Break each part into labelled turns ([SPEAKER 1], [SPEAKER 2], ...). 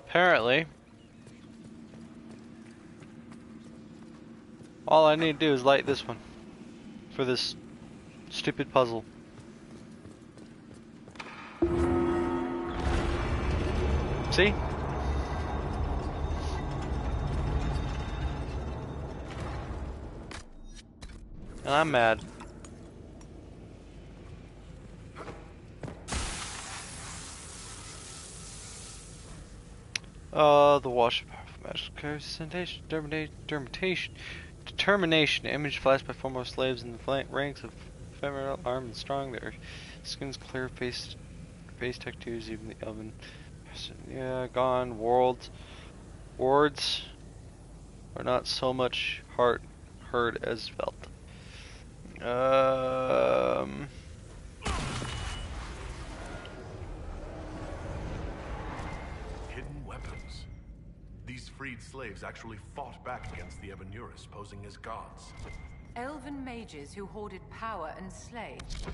[SPEAKER 1] Apparently. All I need to do is light this one. For this stupid puzzle. See? And I'm mad. The wash of powerful magical determination. Image flashed by foremost slaves in the ranks of femoral, armed and strong. Their skins clear, face tattoos, even the elven. Yeah, gone. Wards are not so much heard as felt.
[SPEAKER 2] Hidden weapons. These freed slaves actually fought back against the adventures, posing as gods.
[SPEAKER 3] Elven mages who hoarded power and slaves.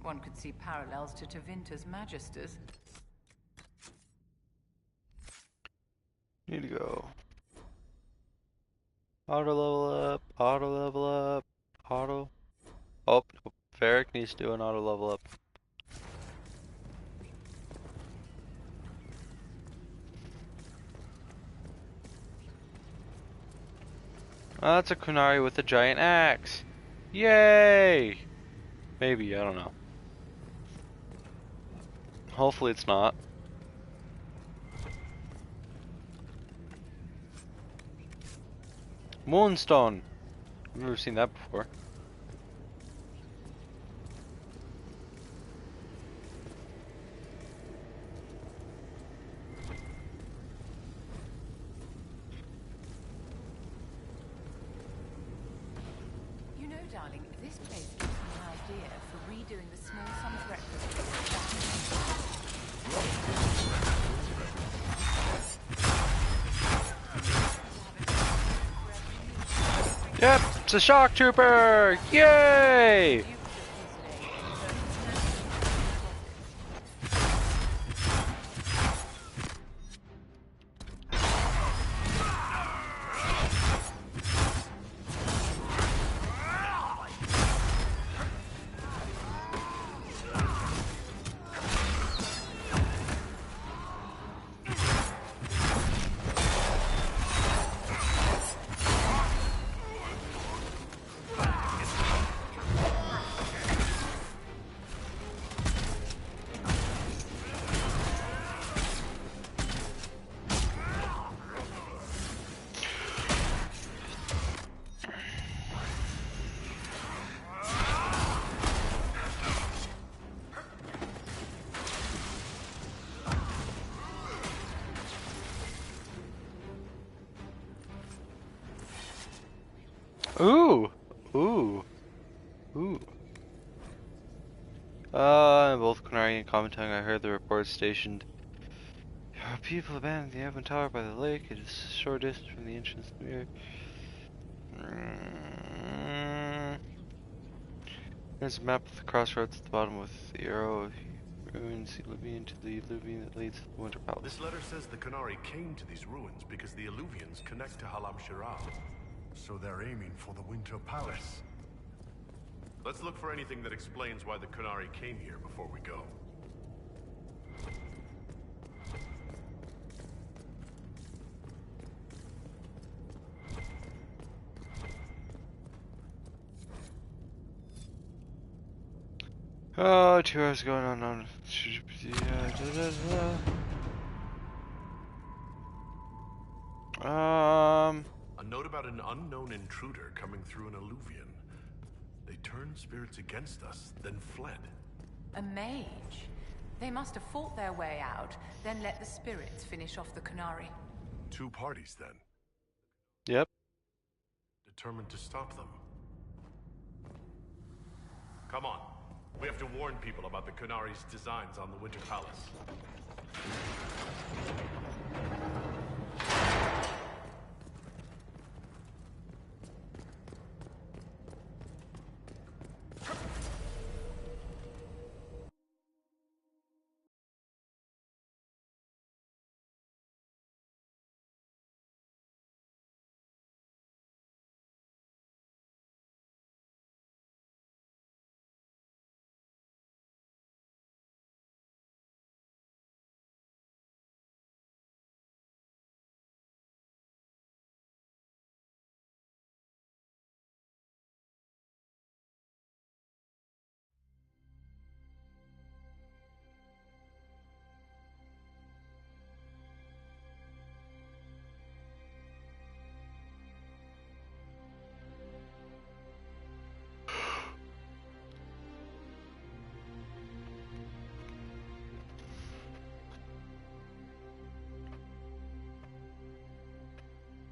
[SPEAKER 3] One could see parallels to Tevinter's magisters.
[SPEAKER 1] Need to go. Auto level up, auto. Oh, nope. Varric needs to do an auto level up. Oh, that's a Kunari with a giant axe. Yay! Maybe, I don't know. Hopefully it's not. Moonstone! I've never seen that before.
[SPEAKER 3] You know, darling, this place gives me an idea for redoing the small summer breakfast.
[SPEAKER 1] Yep, it's a shock trooper! Yay! Ooh! Ooh! Ooh. In both Kunari and Common Tongue, I heard the reports stationed. People abandoned the Avon Tower by the lake. It is a short distance from the entrance to the mirror. There's a map of the crossroads at the bottom with the arrow of ruins alluding to the alluvium that leads to the Winter Palace.
[SPEAKER 2] This letter says the Kunari came to these ruins because the alluvians connect to Halam Shira. So they're aiming for the Winter Palace. Let's look for anything that explains why the Kunari came here before we go.
[SPEAKER 1] Oh, 2 hours going on.
[SPEAKER 2] A note about an unknown intruder coming through an alluvian. They turned spirits against us, then fled.
[SPEAKER 3] A mage? They must have fought their way out, then let the spirits finish off the Kunari.
[SPEAKER 2] Two parties, then.
[SPEAKER 1] Yep.
[SPEAKER 2] Determined to stop them. Come on. We have to warn people about the Kunari's designs on the Winter Palace.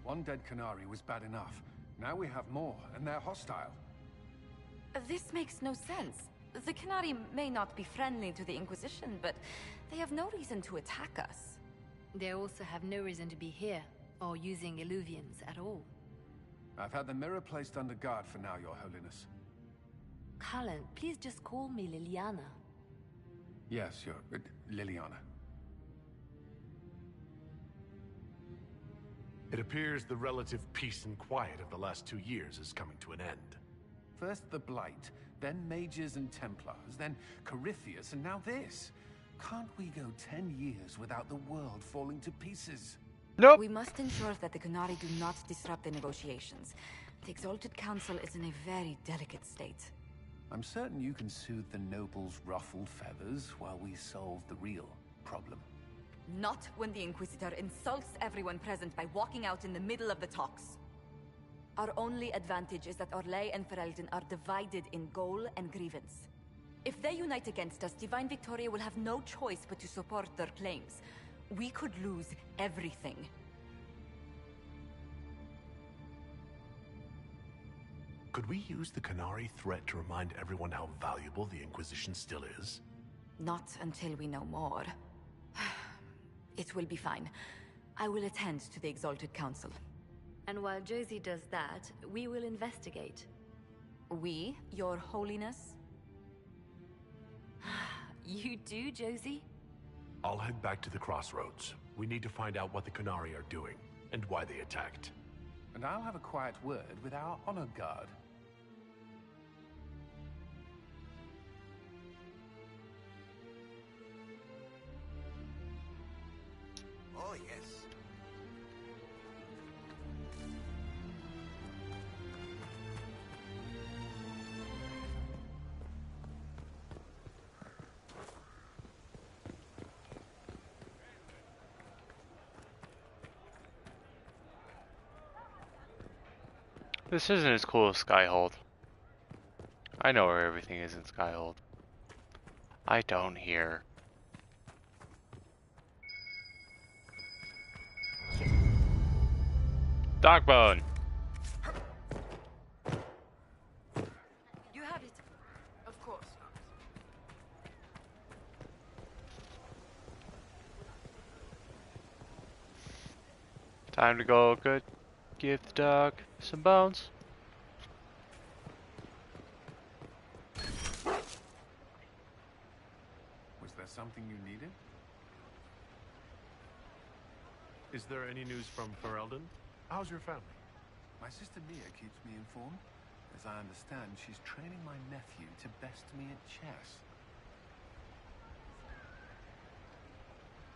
[SPEAKER 4] One dead Canary was bad enough. Now we have more, and they're hostile.
[SPEAKER 5] This makes no sense. The Canary may not be friendly to the Inquisition, but they have no reason to attack us.
[SPEAKER 6] They also have no reason to be here, or using Illuvians at all.
[SPEAKER 4] I've had the mirror placed under guard for now, Your Holiness.
[SPEAKER 6] Cullen, please just call me Liliana.
[SPEAKER 4] Yes, Your... Liliana.
[SPEAKER 2] It appears the relative peace and quiet of the last 2 years is coming to an end.
[SPEAKER 4] First the Blight, then Mages and Templars, then Corypheus, and now this. Can't we go 10 years without the world falling to pieces?
[SPEAKER 1] Nope.
[SPEAKER 5] We must ensure that the Canary do not disrupt the negotiations. The Exalted Council is in a very delicate state.
[SPEAKER 4] I'm certain you can soothe the nobles' ruffled feathers while we solve the real problem.
[SPEAKER 5] Not when the Inquisitor insults everyone present by walking out in the middle of the talks. Our only advantage is that Orlais and Ferelden are divided in goal and grievance. If they unite against us, Divine Victoria will have no choice but to support their claims. We could lose everything.
[SPEAKER 2] Could we use the Canary threat to remind everyone how valuable the Inquisition still is?
[SPEAKER 5] Not until we know more. It will be fine. I will attend to the Exalted Council.
[SPEAKER 6] And while Josie does that, we will investigate.
[SPEAKER 5] We, Your Holiness?
[SPEAKER 6] You do, Josie?
[SPEAKER 2] I'll head back to the crossroads. We need to find out what the Canary are doing, and why they attacked.
[SPEAKER 4] And I'll have a quiet word with our honor guard.
[SPEAKER 7] Oh, yes.
[SPEAKER 1] This isn't as cool as Skyhold. I know where everything is in Skyhold. I don't hear. Dogbone!
[SPEAKER 5] You have it. Of course.
[SPEAKER 1] Time to go good. Give the dog some bones.
[SPEAKER 4] Was there something you needed?
[SPEAKER 2] Is there any news from Ferelden? How's your family?
[SPEAKER 4] My sister Mia keeps me informed. As I understand, she's training my nephew to best me at chess.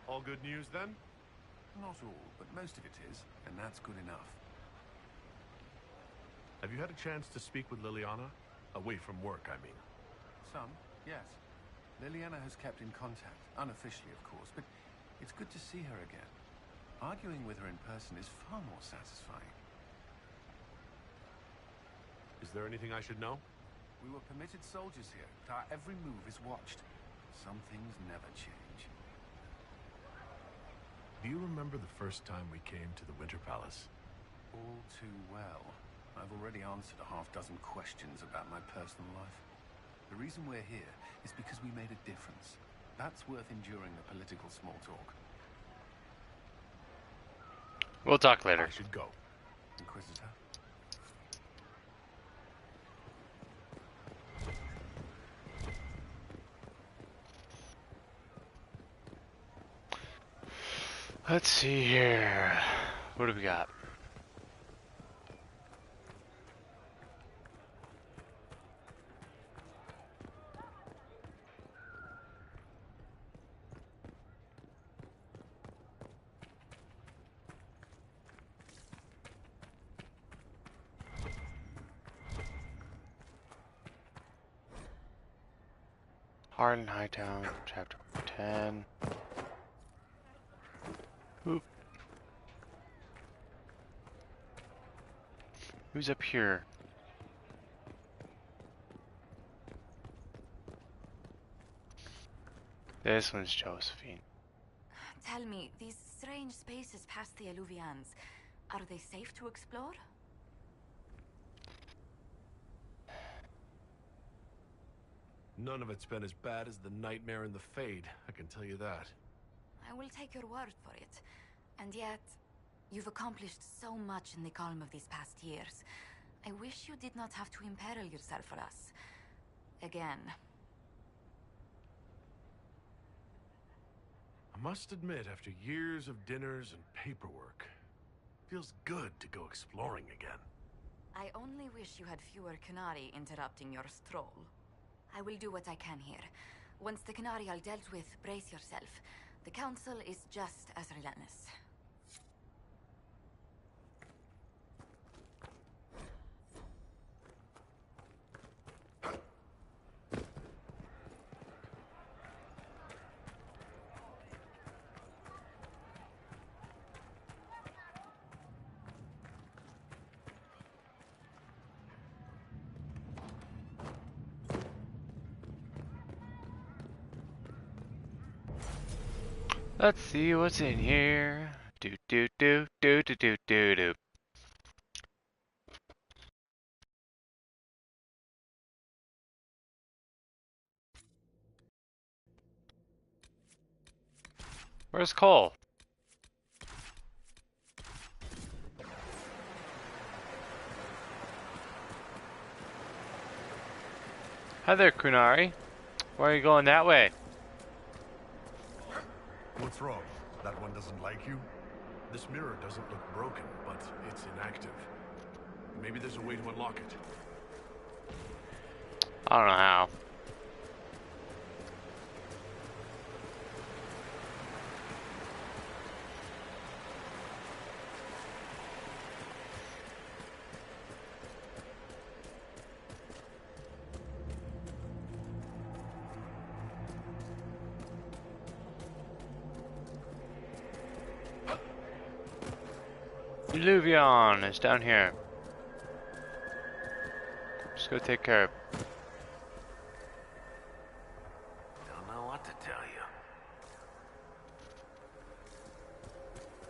[SPEAKER 2] All good news then?
[SPEAKER 4] Not all, but most of it is, and that's good enough.
[SPEAKER 2] Have you had a chance to speak with Liliana? Away from work, I mean.
[SPEAKER 4] Some, yes. Liliana has kept in contact, unofficially of course, but it's good to see her again. Arguing with her in person is far more satisfying.
[SPEAKER 2] Is there anything I should know?
[SPEAKER 4] We were permitted soldiers here, but our every move is watched. Some things never change.
[SPEAKER 2] Do you remember the first time we came to the Winter Palace?
[SPEAKER 4] All too well. I've already answered a half-dozen questions about my personal life. The reason we're here is because we made a difference. That's worth enduring the political small talk.
[SPEAKER 1] We'll talk later.
[SPEAKER 2] I should go.
[SPEAKER 4] Inquisitor?
[SPEAKER 1] Let's see here. What do we got? Harden Hightown, chapter 10. Oop. Who's up here? This one's Josephine.
[SPEAKER 5] Tell me, these strange spaces past the Illuvians, Are they safe to explore?
[SPEAKER 2] None of it's been as bad as the nightmare in the Fade, I can tell you that.
[SPEAKER 5] I will take your word for it. And yet, you've accomplished so much in the calm of these past years. I wish you did not have to imperil yourself for us. Again.
[SPEAKER 2] I must admit, after years of dinners and paperwork, feels good to go exploring again.
[SPEAKER 5] I only wish you had fewer Canari interrupting your stroll. I will do what I can here. Once the Canari are dealt with, brace yourself. The Council is just as relentless.
[SPEAKER 1] Let's see what's in here. Do do do do do do do do. Where's Cole? Hi there, Kunari. Why are you going that way?
[SPEAKER 2] What's wrong? That one doesn't like you? This mirror doesn't look broken, but it's inactive. Maybe there's a way to unlock it.
[SPEAKER 1] I don't know how. Illuvion is down here. Just go take care of it.
[SPEAKER 4] Don't know what to tell you.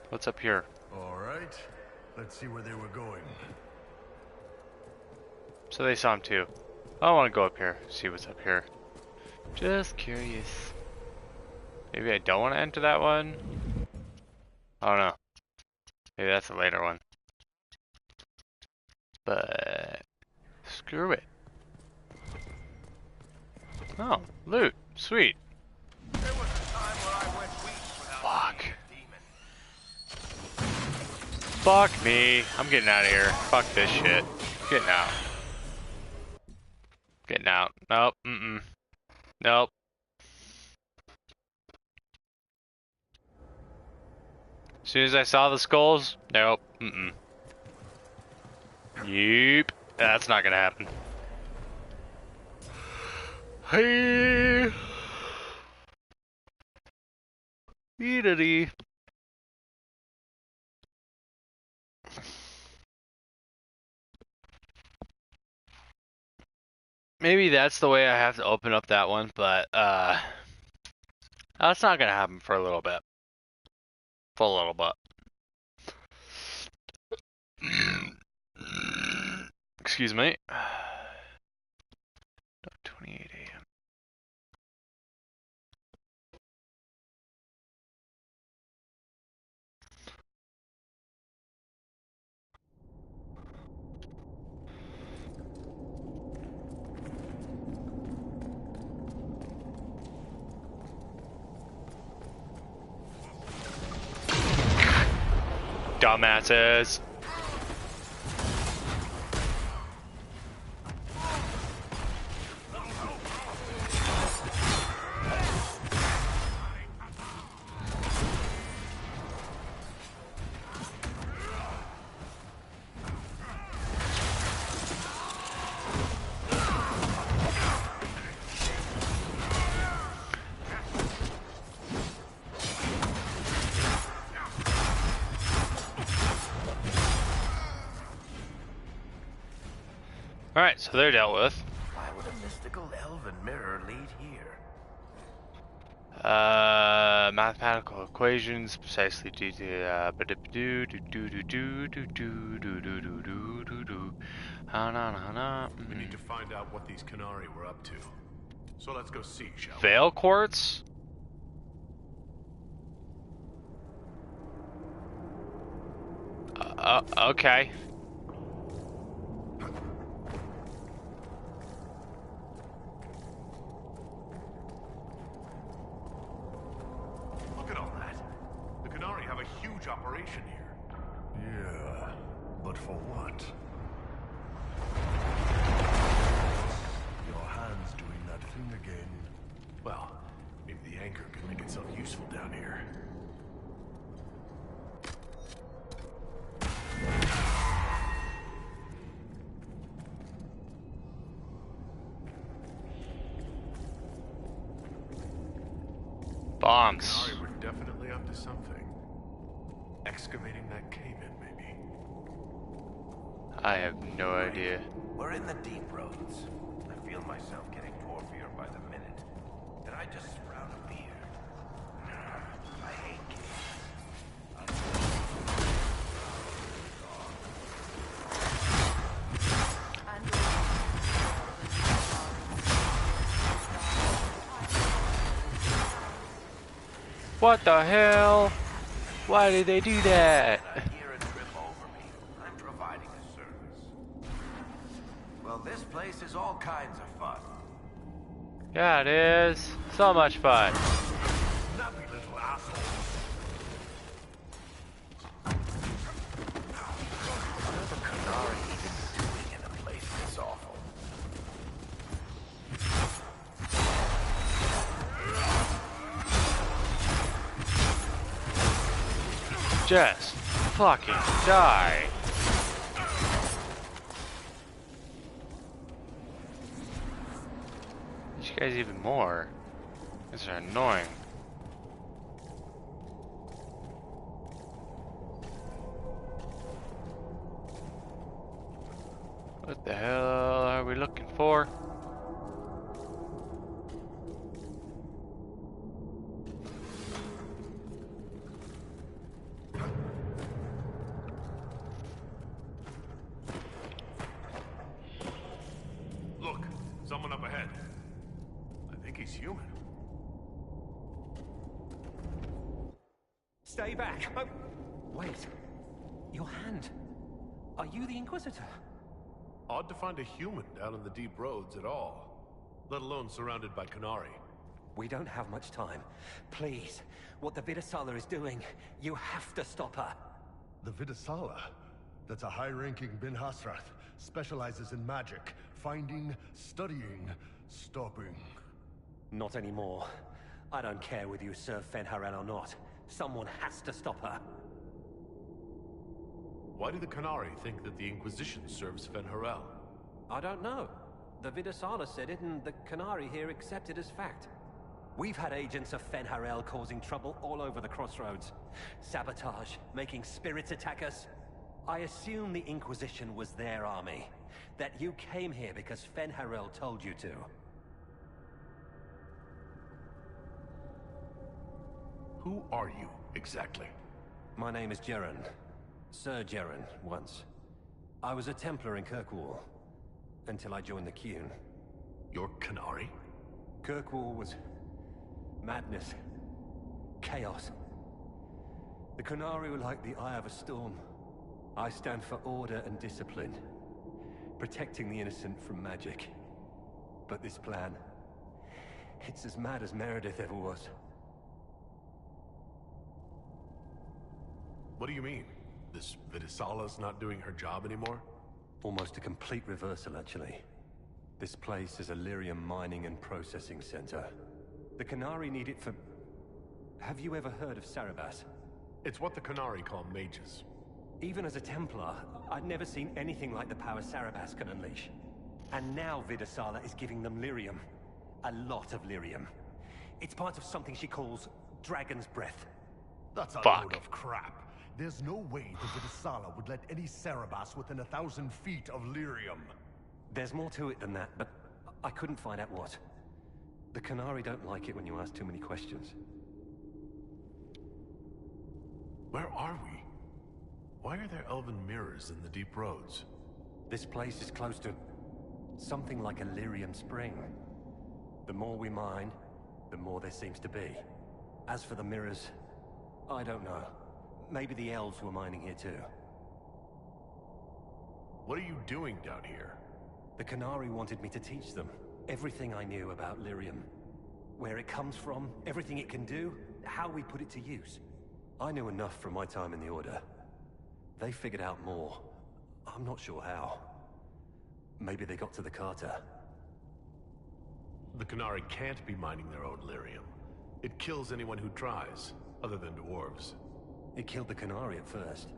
[SPEAKER 1] What's up here?
[SPEAKER 2] All right. Let's see where they were going.
[SPEAKER 1] So they saw him too. I want to go up here, see what's up here. Just curious. Maybe I don't want to enter that one. I don't know. Maybe that's a later one. But screw it. Oh, loot. Sweet.
[SPEAKER 7] There was a time where I went weeks without
[SPEAKER 1] Fuck.
[SPEAKER 7] seeing a demon.
[SPEAKER 1] Fuck me. I'm getting out of here. Fuck this shit. Getting out. Getting out. Nope. Mm-mm. Nope. As soon as I saw the skulls, nope. Mm-mm. Yep. That's not gonna happen. Hey. Eatity. Maybe that's the way I have to open up that one, but that's not gonna happen for a little bit. For a little bit. Excuse me. 28 a.m. Dumbasses. Alright, so they're dealt with.
[SPEAKER 7] Why would a mystical elven mirror lead here?
[SPEAKER 1] mathematical equations precisely due to
[SPEAKER 2] We need to find out what these Canary were up to. So let's go see, shall we?
[SPEAKER 1] Veil quartz? Okay.
[SPEAKER 2] Look at all that. The Canary have a huge operation here. Yeah, but for what? Your hand's doing that thing again. Well, maybe the anchor can make itself useful down here.
[SPEAKER 1] Bombs.
[SPEAKER 2] Canary were definitely up to something. Excavating that cave-in, maybe.
[SPEAKER 1] I have no idea.
[SPEAKER 7] We're in the deep roads. I feel myself getting dwarfier by the minute. Did I just sprout a beard? I hate caves.
[SPEAKER 1] What the hell? Why did they do that?
[SPEAKER 7] I hear a trip over me. I'm providing a service. Well, this place is all kinds of fun.
[SPEAKER 1] Yeah, it is. So much fun.
[SPEAKER 2] Snappy little asshole.
[SPEAKER 7] What are the Canary even doing in a place this awful?
[SPEAKER 1] Just fucking die. These guys even more. These are annoying. What the hell are we looking for?
[SPEAKER 2] Look, someone up ahead. I think he's human.
[SPEAKER 8] Stay back. Oh, wait. Your hand. Are you the Inquisitor?
[SPEAKER 2] Odd to find a human down in the deep roads at all, let alone surrounded by Canary.
[SPEAKER 8] We don't have much time. Please, what the Vidasala is doing, you have to stop her.
[SPEAKER 2] The Vidasala? That's a high-ranking Bin Hasrath. Specializes in magic. Finding, studying, stopping.
[SPEAKER 8] Not anymore. I don't care whether you serve Fenharel or not. Someone has to stop her.
[SPEAKER 2] Why do the Canary think that the Inquisition serves Fenharel?
[SPEAKER 8] I don't know. The Vidasala said it, and the Canary here accepted as fact. We've had agents of Fenharel causing trouble all over the crossroads. Sabotage, making spirits attack us. I assume the Inquisition was their army. That you came here because Fenharel told you to.
[SPEAKER 2] Who are you, exactly?
[SPEAKER 8] My name is Jeren. Sir Jeren, once. I was a Templar in Kirkwall, until I joined the Qun.
[SPEAKER 2] You're Canary?
[SPEAKER 8] Kirkwall was madness, chaos. The Canary were like the eye of a storm. I stand for order and discipline, protecting the innocent from magic. But this plan, it's as mad as Meredith ever was.
[SPEAKER 2] What do you mean? This Vidasala's not doing her job anymore?
[SPEAKER 8] Almost a complete reversal, actually. This place is a lyrium mining and processing center. The Canary need it for... Have you ever heard of Sarabas?
[SPEAKER 2] It's what the Canary call mages.
[SPEAKER 8] Even as a Templar, I'd never seen anything like the power Sarabas can unleash. And now Vidasala is giving them lyrium. A lot of lyrium. It's part of something she calls Dragon's Breath.
[SPEAKER 2] That's a
[SPEAKER 1] Fuck.
[SPEAKER 2] load of crap. There's no way the Vidasala would let any Sarabas within 1,000 feet of lyrium.
[SPEAKER 8] There's more to it than that, but I couldn't find out what. The Canary don't like it when you ask too many questions.
[SPEAKER 2] Where are we? Why are there elven mirrors in the deep roads?
[SPEAKER 8] This place is close to something like a lyrium spring. The more we mine, the more there seems to be. As for the mirrors, I don't know. Maybe the elves were mining here too.
[SPEAKER 2] What are you doing down here?
[SPEAKER 8] The Canary wanted me to teach them everything I knew about lyrium. Where it comes from, everything it can do, how we put it to use. I knew enough from my time in the Order. They figured out more. I'm not sure how. Maybe they got to the Carter.
[SPEAKER 2] The Canary can't be mining their own lyrium. It kills anyone who tries, other than dwarves.
[SPEAKER 8] It killed the Canary at first.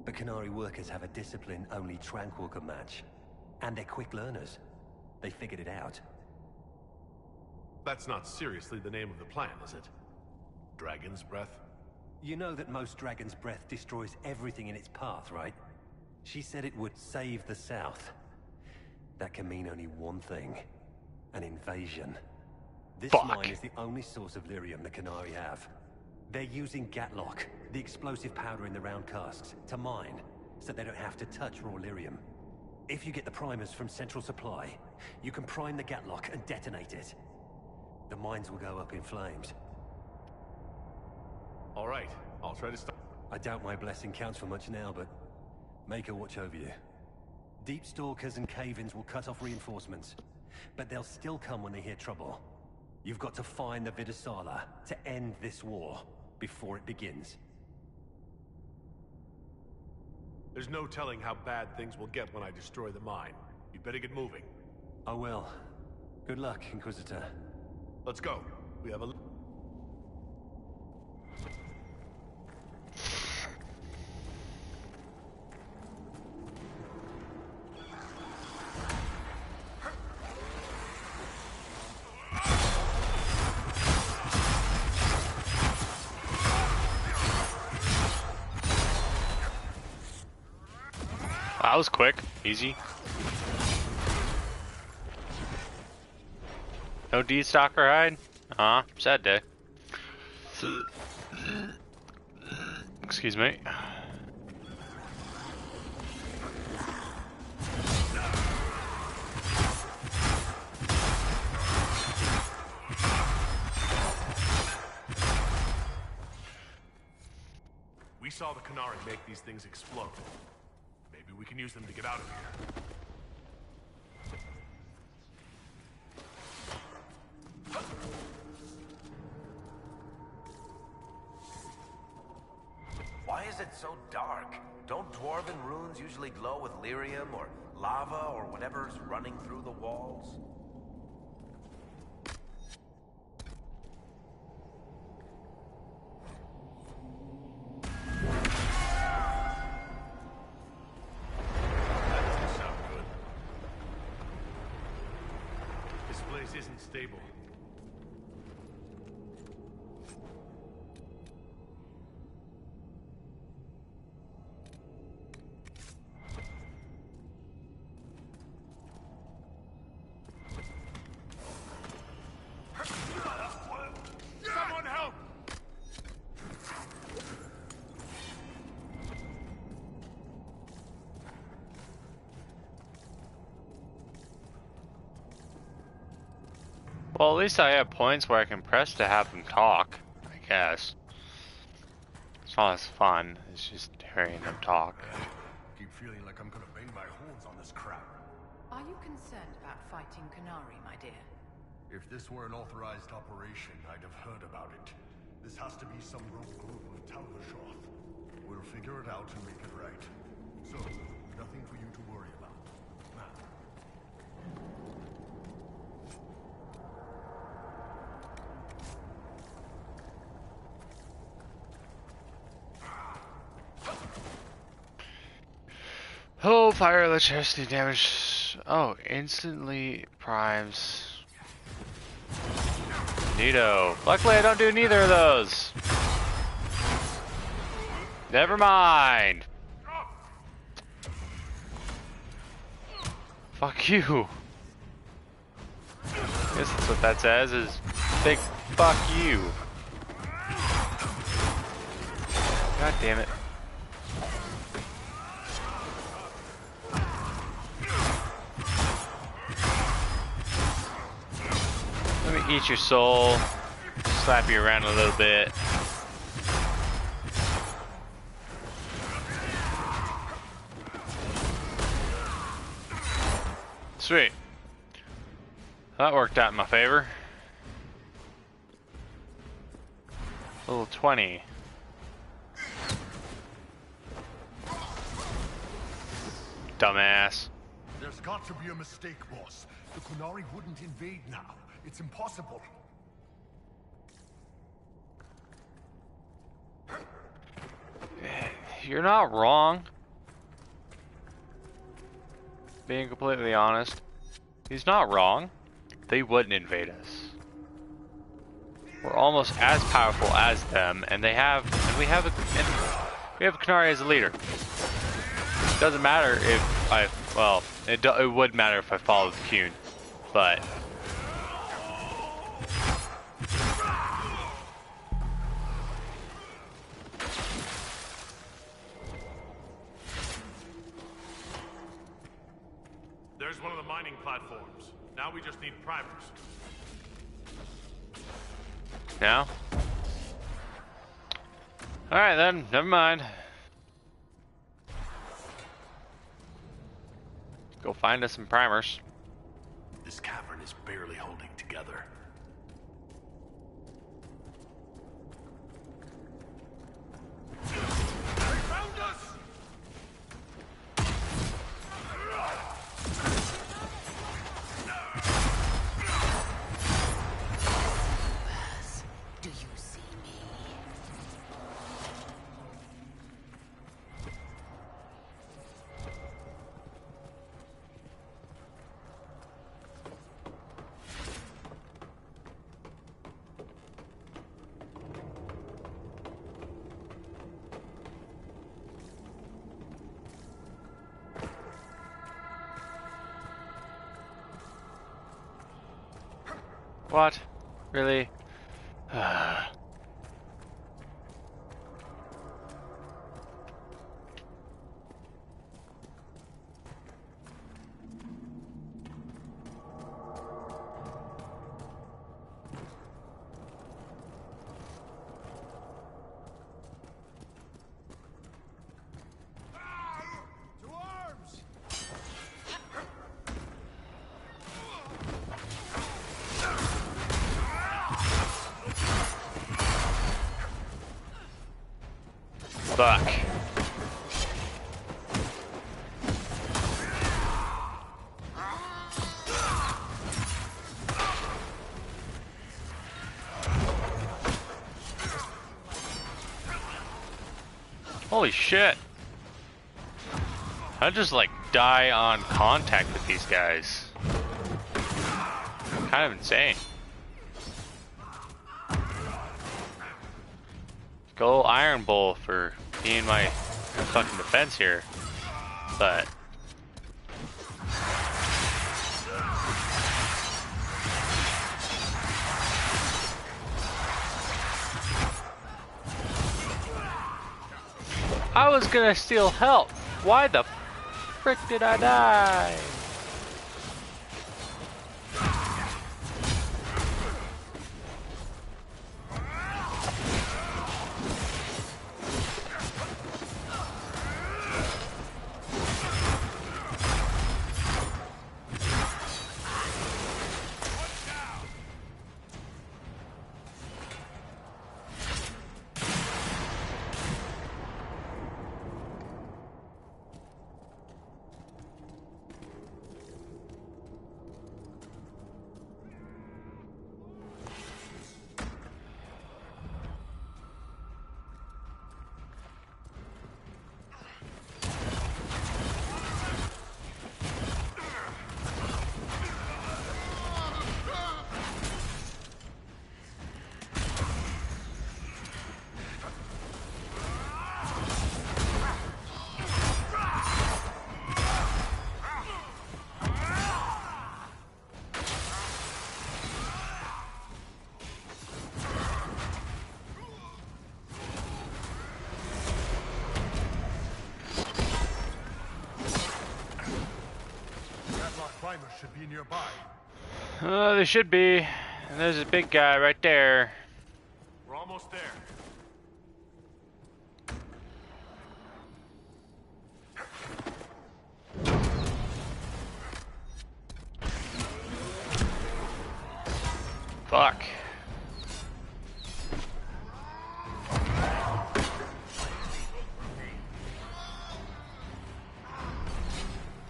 [SPEAKER 8] But Canary workers have a discipline only Tranquil can match. And they're quick learners. They figured it out.
[SPEAKER 2] That's not seriously the name of the plan, is it? Dragon's Breath?
[SPEAKER 8] You know that most Dragon's Breath destroys everything in its path, right? She said it would save the South. That can mean only one thing. An invasion. This mine is the only source of lyrium the Canary have. They're using Gatlock, the explosive powder in the round casks, to mine, so they don't have to touch raw lyrium. If you get the primers from Central Supply, you can prime the Gatlock and detonate it. The mines will go up in flames.
[SPEAKER 2] All right, I'll try to stop.
[SPEAKER 8] I doubt my blessing counts for much now, but make her watch over you. Deep Stalkers and Cave-ins will cut off reinforcements, but they'll still come when they hear trouble. You've got to find the Vidasala to end this war before it begins.
[SPEAKER 2] There's no telling how bad things will get when I destroy the mine. You'd better get moving.
[SPEAKER 8] I will. Good luck, Inquisitor.
[SPEAKER 2] Let's go. We have a...
[SPEAKER 1] That was quick. Easy. No D-Stalker hide? Sad day. Excuse me.
[SPEAKER 2] We saw the Canary make these things explode. Maybe we can use them to get out of here.
[SPEAKER 7] Why is it so dark? Don't dwarven runes usually glow with lyrium or lava or whatever's running through the walls?
[SPEAKER 2] That doesn't sound good. This place isn't stable. Someone help!
[SPEAKER 1] Well, at least I have points where I can press to have them talk, I guess. It's not as fun, it's just hearing them talk.
[SPEAKER 2] Keep feeling like I'm gonna bang my horns on this crap.
[SPEAKER 3] Are you concerned about fighting Canary, my dear?
[SPEAKER 2] If this were an authorized operation, I'd have heard about it. This has to be some rogue group of Talbashoth. We'll figure it out and make it right. So, nothing for you to worry about. Now.
[SPEAKER 1] Oh, fire electricity damage. Oh, instantly primes. Neato. Luckily, I don't do neither of those. Never mind. Fuck you. Guess that's what that says is big fuck you. God damn it. Let me eat your soul. Slap you around a little bit. Sweet. That worked out in my favor. Level 20. Dumbass.
[SPEAKER 2] There's got to be a mistake, boss. The Qunari wouldn't invade now. It's impossible.
[SPEAKER 1] You're not wrong. Being completely honest, he's not wrong. They wouldn't invade us. We're almost as powerful as them, and we have a Qunari as a leader. It doesn't matter if it would matter if I followed Kuhn, but
[SPEAKER 2] There's one of the mining platforms. Now we just need primers.
[SPEAKER 1] now. Alright then, never mind. Go find us some primers.
[SPEAKER 2] This cavern is barely holding together. They found us!
[SPEAKER 3] Do you see me?
[SPEAKER 1] What? Really?
[SPEAKER 2] To arms!
[SPEAKER 1] Fuck. Holy shit. I just like die on contact with these guys. Kind of insane. Go Iron Bull for being my fucking defense here. But I was gonna steal help. Why the frick did I die?
[SPEAKER 2] should be nearby.
[SPEAKER 1] There should be. And there's a big guy right there.
[SPEAKER 2] We're almost there.
[SPEAKER 1] Fuck.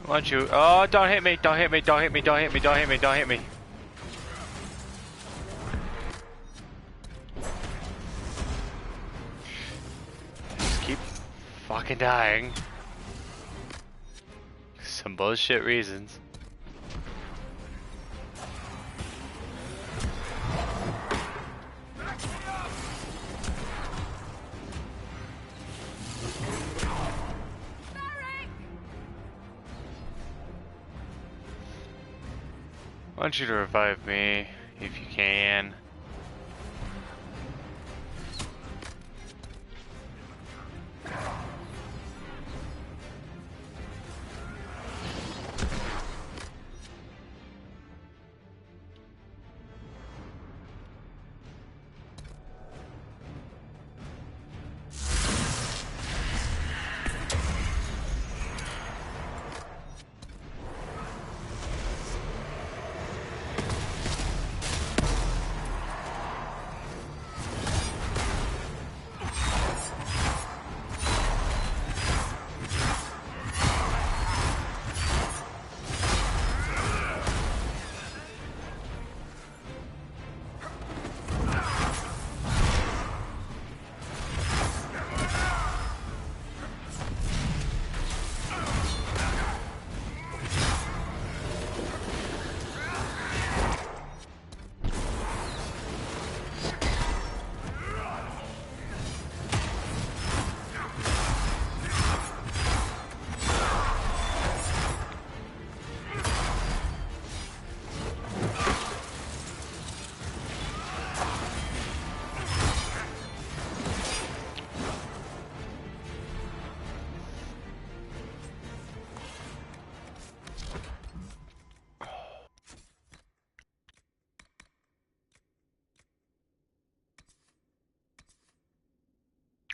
[SPEAKER 1] Why don't you? Oh, don't hit me! Don't hit me! Don't hit me! Don't hit me! Don't hit me! Don't hit me! Just keep fucking dying. Some bullshit reasons. I want you to revive me, if you can.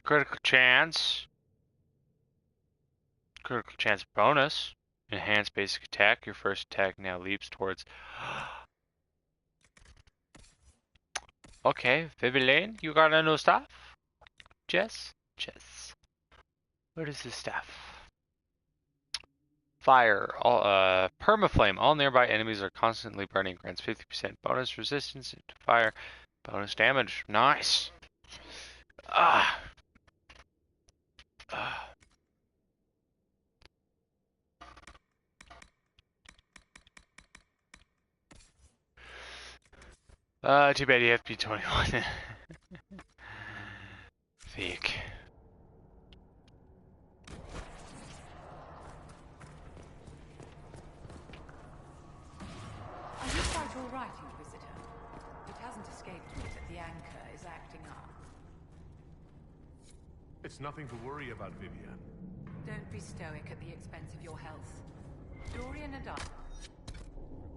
[SPEAKER 1] Critical chance. Critical chance bonus. Enhance basic attack. Your first attack now leaps towards. Okay, Vivian, you got a new stuff? Jess? What is this stuff? Fire. All, permaflame. All nearby enemies are constantly burning. Grants 50% bonus resistance to fire. Bonus damage. Nice. Ah. 'Too bad you have to be 21. Fake.
[SPEAKER 3] Are you quite all right, Inquisitor? It hasn't escaped me that the anchor is acting up.
[SPEAKER 2] It's nothing to worry about, Vivian.
[SPEAKER 3] Don't be stoic at the expense of your health. Dorian and I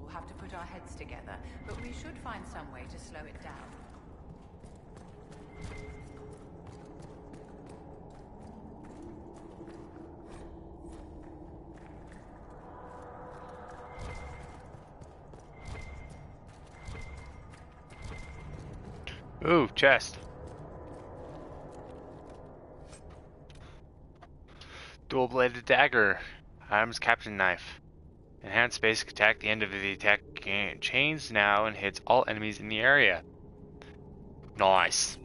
[SPEAKER 3] will have to put our heads together, but we should find some way to slow it down.
[SPEAKER 1] Ooh, chest. Dual-bladed dagger. Adam's captain knife. Enhanced basic attack. The end of the attack chains now and hits all enemies in the area. Nice.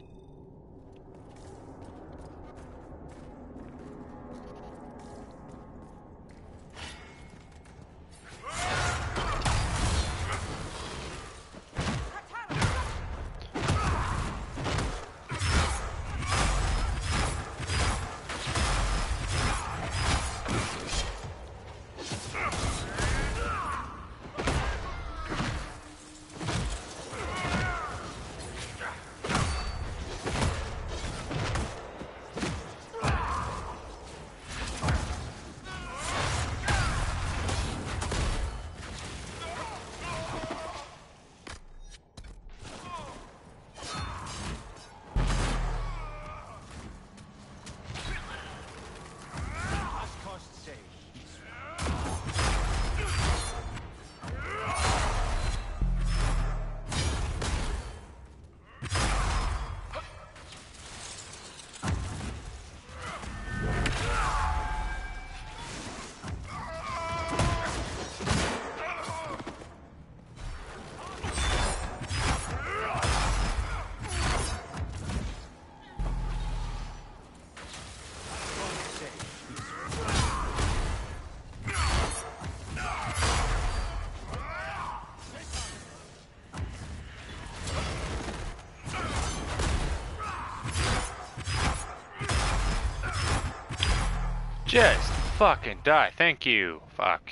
[SPEAKER 1] Just fucking die. Thank you. Fuck.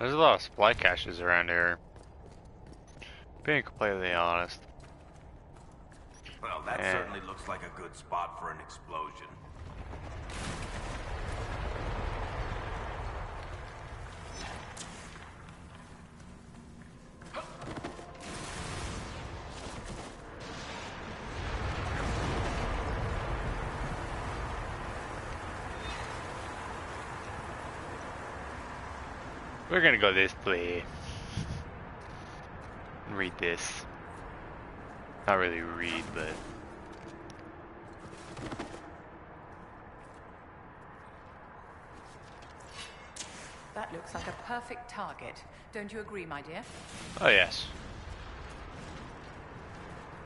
[SPEAKER 1] There's a lot of supply caches around here. Being completely honest.
[SPEAKER 7] Well, that certainly looks like a good spot for an explosion.
[SPEAKER 1] We're gonna go this way. And read this. Not really read, but...
[SPEAKER 3] That looks like a perfect target. Don't you agree, my dear?
[SPEAKER 1] Oh yes.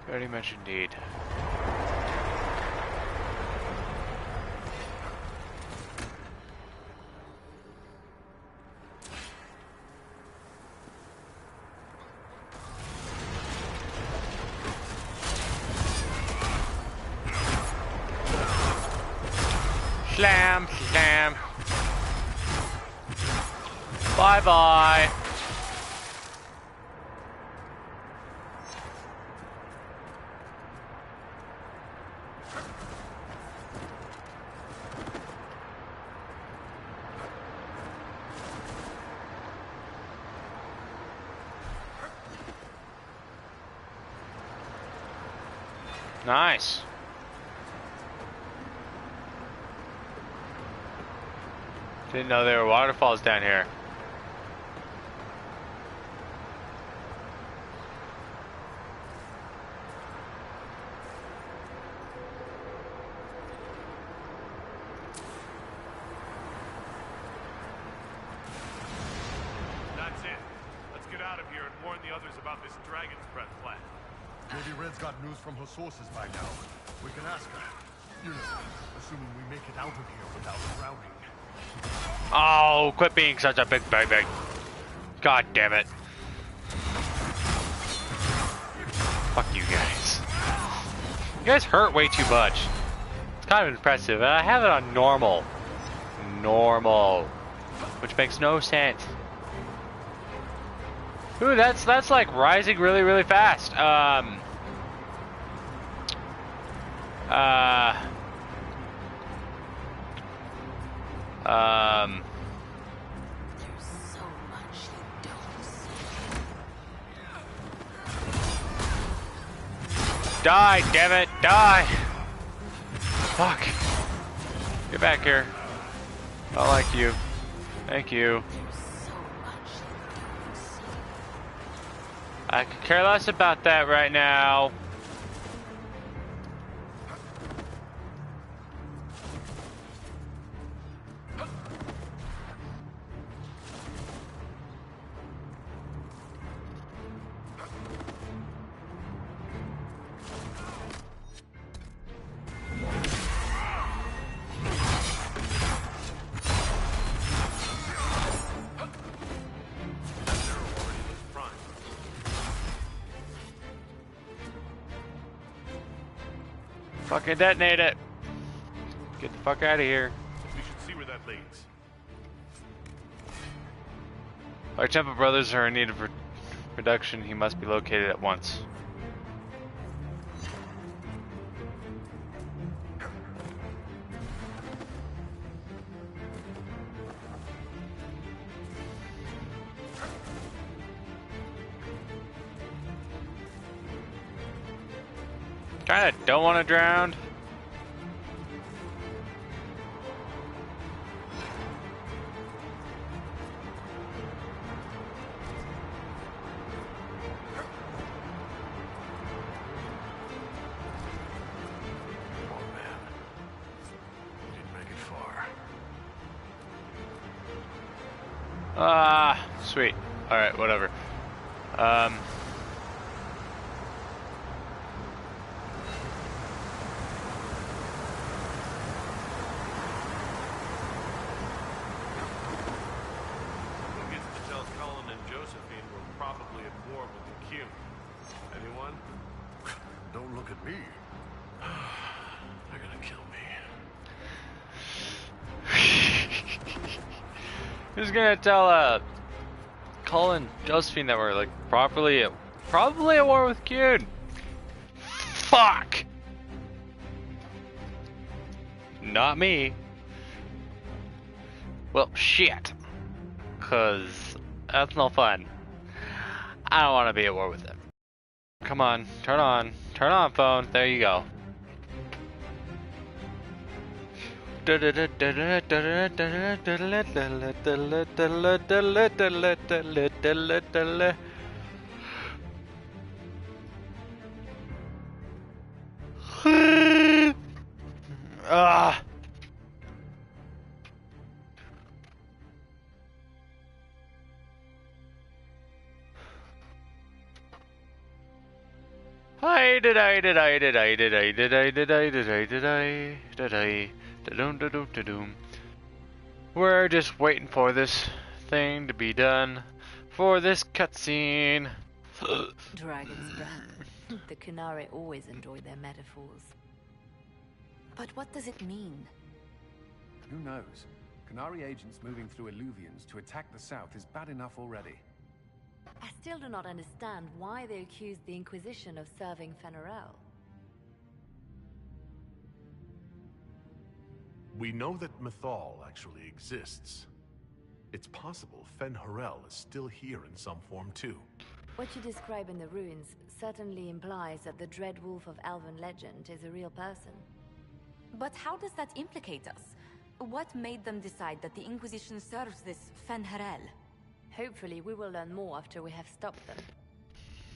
[SPEAKER 1] Very much indeed. Slam, slam. Bye bye. Nice. Didn't know there were waterfalls down here.
[SPEAKER 2] That's it. Let's get out of here and warn the others about this Dragon's Breath plan.
[SPEAKER 9] Maybe Red's got news from her sources by now. We can ask her. You know, assuming we make it out of here without drowning.
[SPEAKER 1] Oh, quit being such a big baby. God damn it. Fuck you guys. You guys hurt way too much. It's kind of impressive. And I have it on normal. Normal. Which makes no sense. Ooh, that's like rising really, really fast. Die, damn it, die! Fuck. Get back here. I like you. Thank you. I could care less about that right now. Fucking detonate it. Get the fuck out of here.
[SPEAKER 2] We should see where that leads.
[SPEAKER 1] Our Temple brothers are in need of production. He must be located at once. Kinda don't want to drown.
[SPEAKER 2] Oh man. We didn't make it far.
[SPEAKER 1] Ah, sweet. Alright, whatever.
[SPEAKER 9] me.
[SPEAKER 2] They're gonna kill me.
[SPEAKER 1] Who's gonna tell Colin, Josephine that we're like probably at war with Cune? Fuck! Not me. Well, shit. Cause that's no fun. I don't want to be at war with them. Come on, turn on phone. There you go. Ah. We're just waiting for this thing to be done. For this cutscene.
[SPEAKER 6] Dragon's breath. The Kunari always enjoy their metaphors.
[SPEAKER 5] But what does it mean?
[SPEAKER 4] Who knows? Kunari agents moving through Illuvians to attack the south is bad enough already.
[SPEAKER 6] I still do not understand why they accused the Inquisition of serving Fenarel.
[SPEAKER 2] We know that Mythal actually exists. It's possible Fen-Harel is still here in some form too.
[SPEAKER 6] What you describe in the ruins certainly implies that the Dread Wolf of Elven legend is a real person.
[SPEAKER 5] But how does that implicate us? What made them decide that the Inquisition serves this Fen-Harel?
[SPEAKER 6] Hopefully we will learn more after we have stopped them.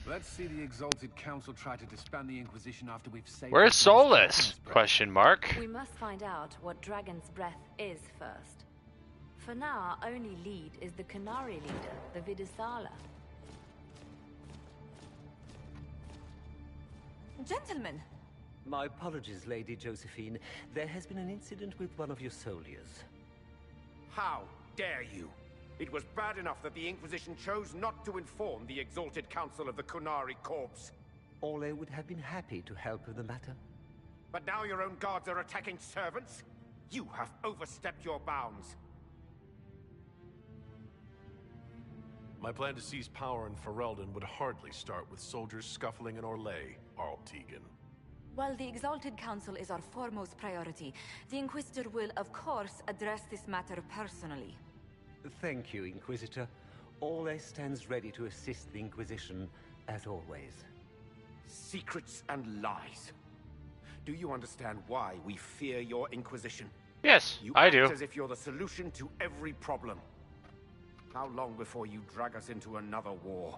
[SPEAKER 4] Let's see the Exalted Council try to disband the Inquisition after we've saved...
[SPEAKER 1] Where's Solus? Question mark.
[SPEAKER 6] We must find out what Dragon's Breath is first. For now, our only lead is the Kunari leader, the Vidusala.
[SPEAKER 5] Gentlemen!
[SPEAKER 8] My apologies, Lady Josephine. There has been an incident with one of your soldiers.
[SPEAKER 7] How dare you? It was bad enough that the Inquisition chose not to inform the Exalted Council of the Kunari Corps.
[SPEAKER 8] Ole would have been happy to help with the matter.
[SPEAKER 7] But now your own guards are attacking servants? You have overstepped your bounds.
[SPEAKER 2] My plan to seize power in Ferelden would hardly start with soldiers scuffling in Orlais, Arl Tegan.
[SPEAKER 5] While the Exalted Council is our foremost priority, the Inquisitor will, of course, address this matter personally.
[SPEAKER 8] Thank you, Inquisitor. Ole stands ready to assist the Inquisition, as always.
[SPEAKER 7] Secrets and lies. Do you understand why we fear your Inquisition?
[SPEAKER 1] Yes,
[SPEAKER 7] You
[SPEAKER 1] I
[SPEAKER 7] act
[SPEAKER 1] do.
[SPEAKER 7] as if you're the solution to every problem. How long before you drag us into another war?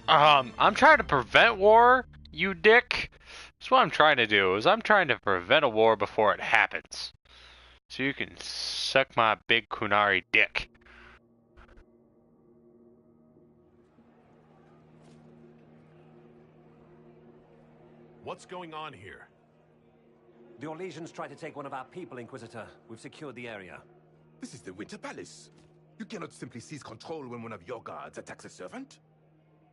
[SPEAKER 1] I'm trying to prevent war, you dick. That's what I'm trying to do, is I'm trying to prevent a war before it happens. So you can suck my big Kunari dick.
[SPEAKER 2] What's going on here?
[SPEAKER 8] The Orlesians tried to take one of our people, Inquisitor. We've secured the area.
[SPEAKER 10] This is the Winter Palace. You cannot simply seize control when one of your guards attacks a servant.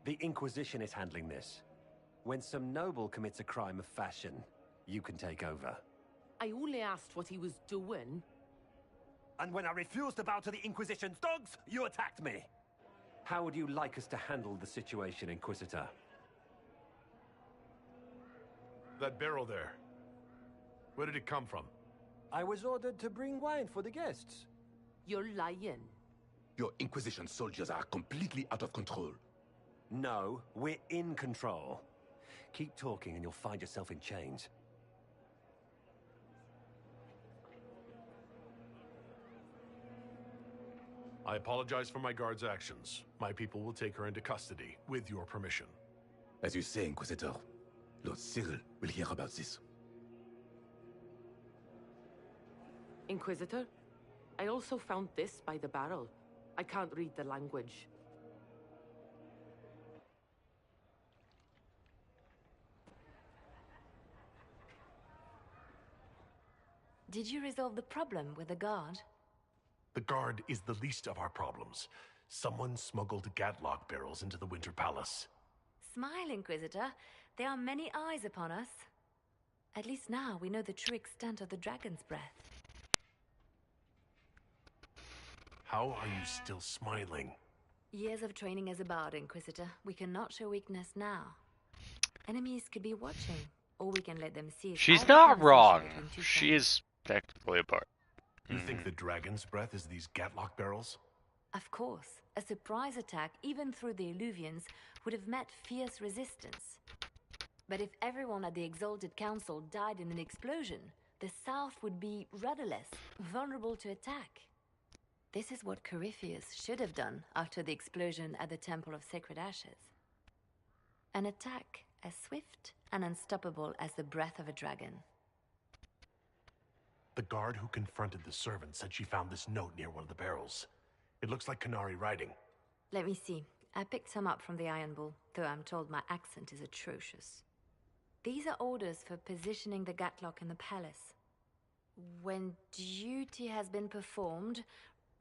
[SPEAKER 8] The Inquisition is handling this. When some noble commits a crime of fashion, you can take over.
[SPEAKER 11] I only asked what he was doing.
[SPEAKER 8] And when I refused to bow to the Inquisition's dogs, you attacked me! How would you like us to handle the situation, Inquisitor?
[SPEAKER 2] That barrel there. Where did it come from?
[SPEAKER 12] I was ordered to bring wine for the guests.
[SPEAKER 11] You're lying.
[SPEAKER 10] Your Inquisition soldiers are completely out of control.
[SPEAKER 8] No, we're in control. Keep talking and you'll find yourself in chains.
[SPEAKER 2] I apologize for my guard's actions. My people will take her into custody, with your permission.
[SPEAKER 10] As you say, Inquisitor, Lord Cyril will hear about this.
[SPEAKER 11] Inquisitor, I also found this by the barrel. I can't read the language.
[SPEAKER 6] Did you resolve the problem with the guard?
[SPEAKER 2] The guard is the least of our problems. Someone smuggled Gadlock barrels into the Winter Palace.
[SPEAKER 6] Smile, Inquisitor. There are many eyes upon us. At least now we know the true extent of the dragon's breath.
[SPEAKER 2] How are you still smiling?
[SPEAKER 6] Years of training as a bard, Inquisitor. We cannot show weakness now. Enemies could be watching, or we can let them see.
[SPEAKER 1] She's not wrong. She is technically a bard.
[SPEAKER 2] You think the dragon's breath is these Gatlock barrels?
[SPEAKER 6] Of course. A surprise attack, even through the Illuvians, would have met fierce resistance. But if everyone at the Exalted Council died in an explosion, the South would be rudderless, vulnerable to attack. This is what Corypheus should have done after the explosion at the Temple of Sacred Ashes. An attack as swift and unstoppable as the breath of a dragon.
[SPEAKER 2] The guard who confronted the servant said she found this note near one of the barrels. It looks like Canary writing.
[SPEAKER 6] Let me see. I picked some up from the Iron Bull, though I'm told my accent is atrocious. These are orders for positioning the Gatlock in the palace. When duty has been performed,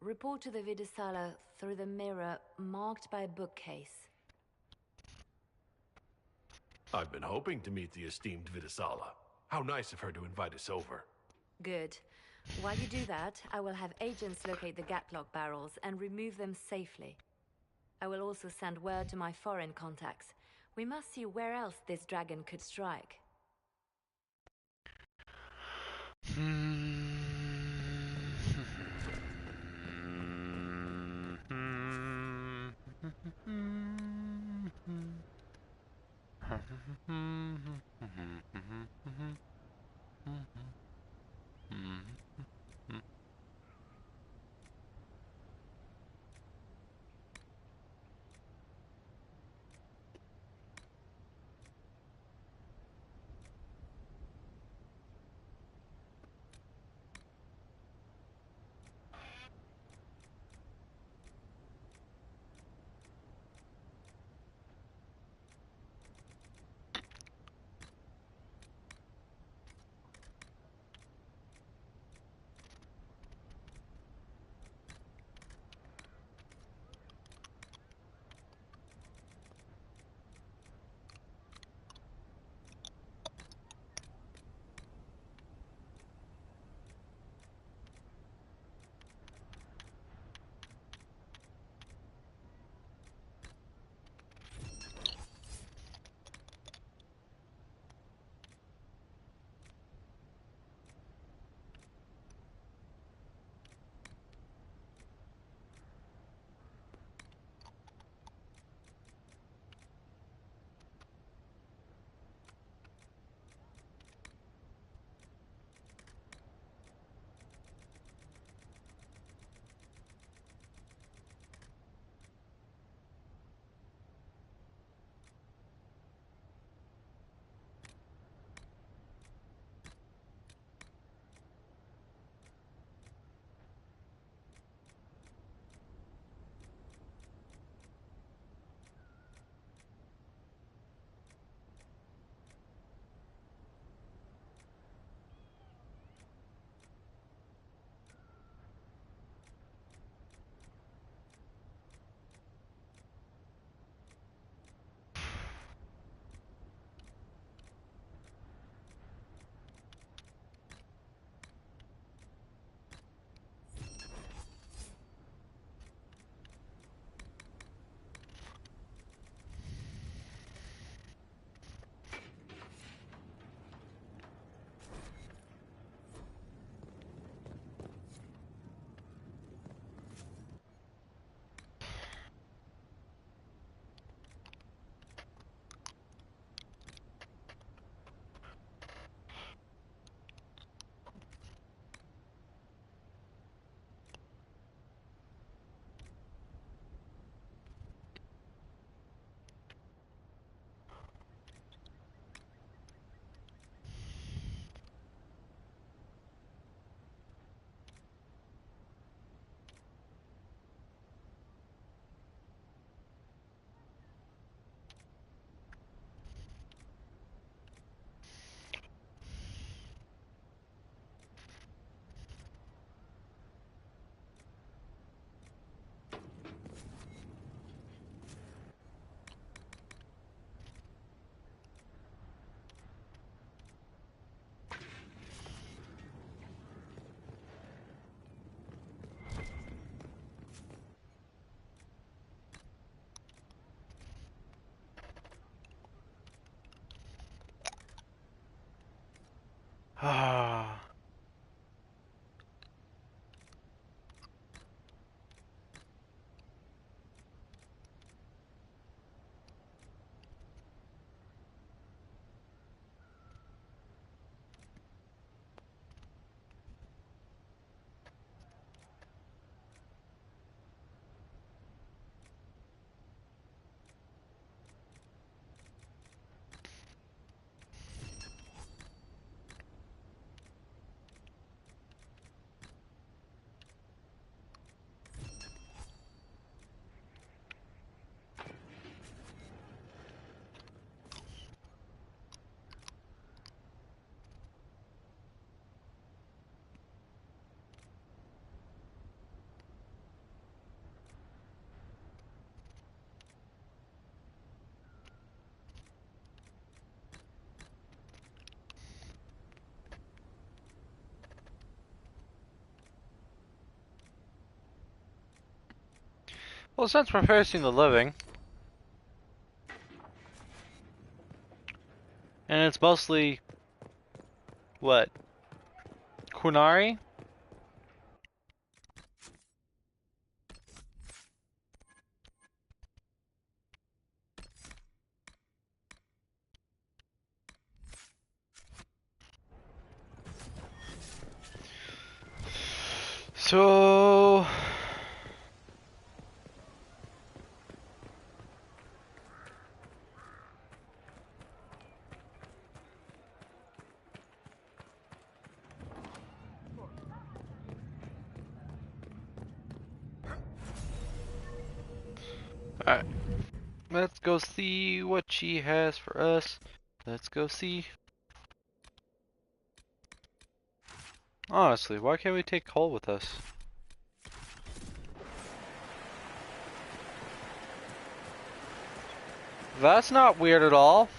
[SPEAKER 6] report to the Vidisala through the mirror marked by a bookcase.
[SPEAKER 2] I've been hoping to meet the esteemed Vidisala. How nice of her to invite us over.
[SPEAKER 6] Good. While you do that, I will have agents locate the Gatlock barrels and remove them safely. I will also send word to my foreign contacts. We must see where else this dragon could strike.
[SPEAKER 1] Well, since we're facing the living, and it's mostly what? Kunari? So alright. Let's go see what she has for us. Let's go see. Honestly, why can't we take Cole with us? That's not weird at all.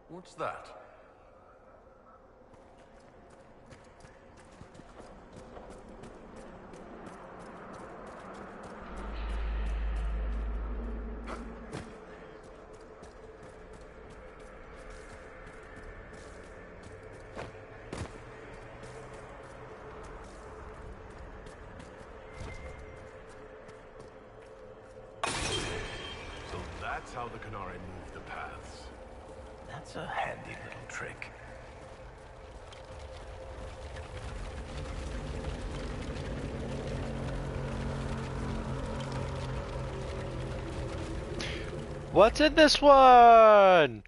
[SPEAKER 2] What's that? So that's how the Canary move the paths.
[SPEAKER 7] That's a handy little trick.
[SPEAKER 1] What's in this one?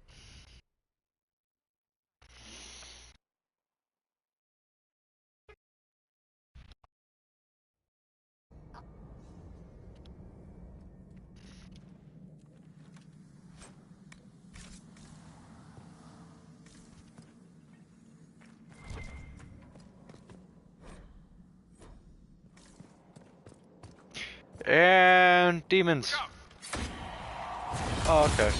[SPEAKER 1] And demons. Oh, okay.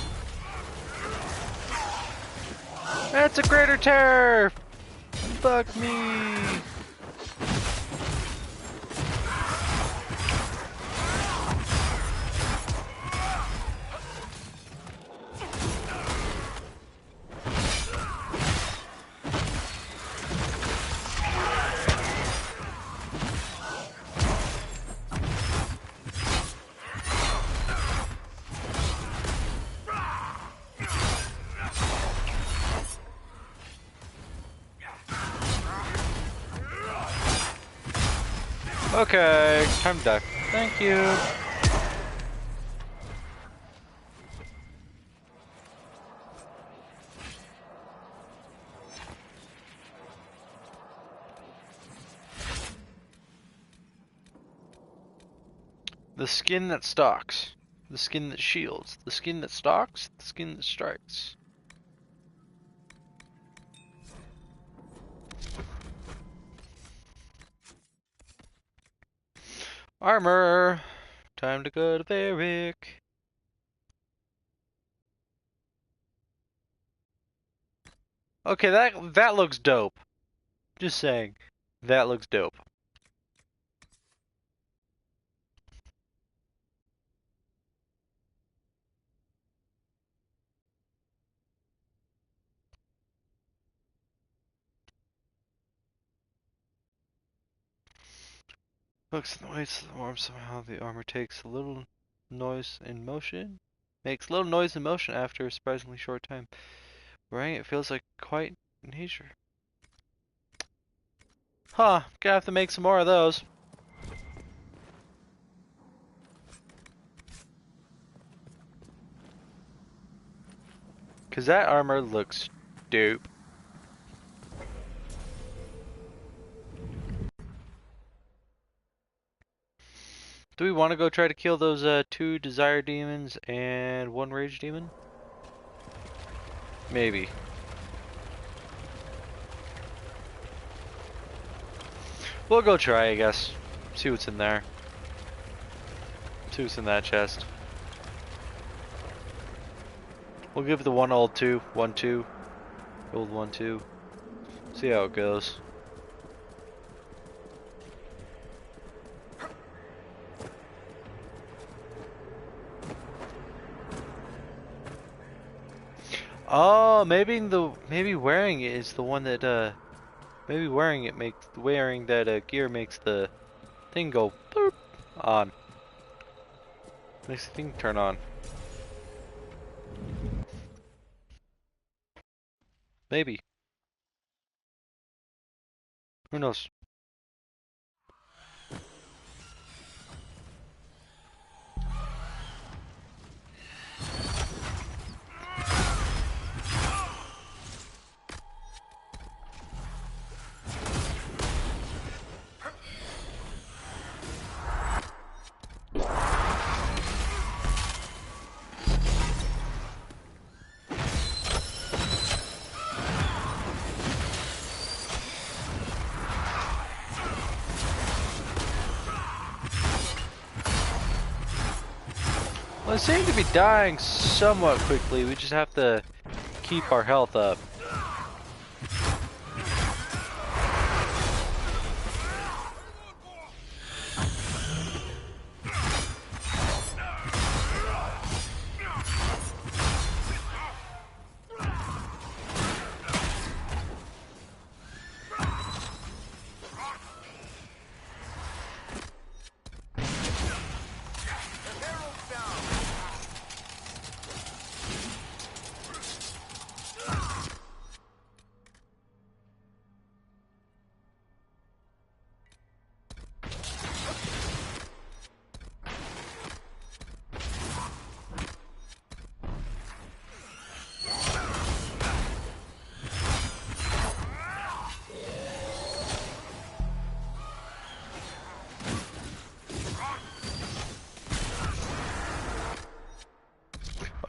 [SPEAKER 1] That's a greater terror! Fuck me! Okay, time to die. Thank you. The skin that stalks. The skin that shields. The skin that stalks. The skin that strikes. Armor. Time to go to Varric. Okay, that looks dope. Just saying. That looks dope. Looks and weights of the arm somehow the armor takes a little noise in motion. Makes little noise in motion after a surprisingly short time. Right? It feels like quite nature. Huh, gonna have to make some more of those. Cause that armor looks dope. Do we want to go try to kill those 2 desire demons and 1 rage demon? Maybe. We'll go try, I guess. See what's in there. See what's in that chest. We'll give the 1 old 2, 1 2, old 1 2. See how it goes. Oh, maybe wearing it is the one that maybe wearing that gear makes the thing go boop on. Makes the thing turn on. Maybe. Who knows? Well, it seems to be dying somewhat quickly. We just have to keep our health up.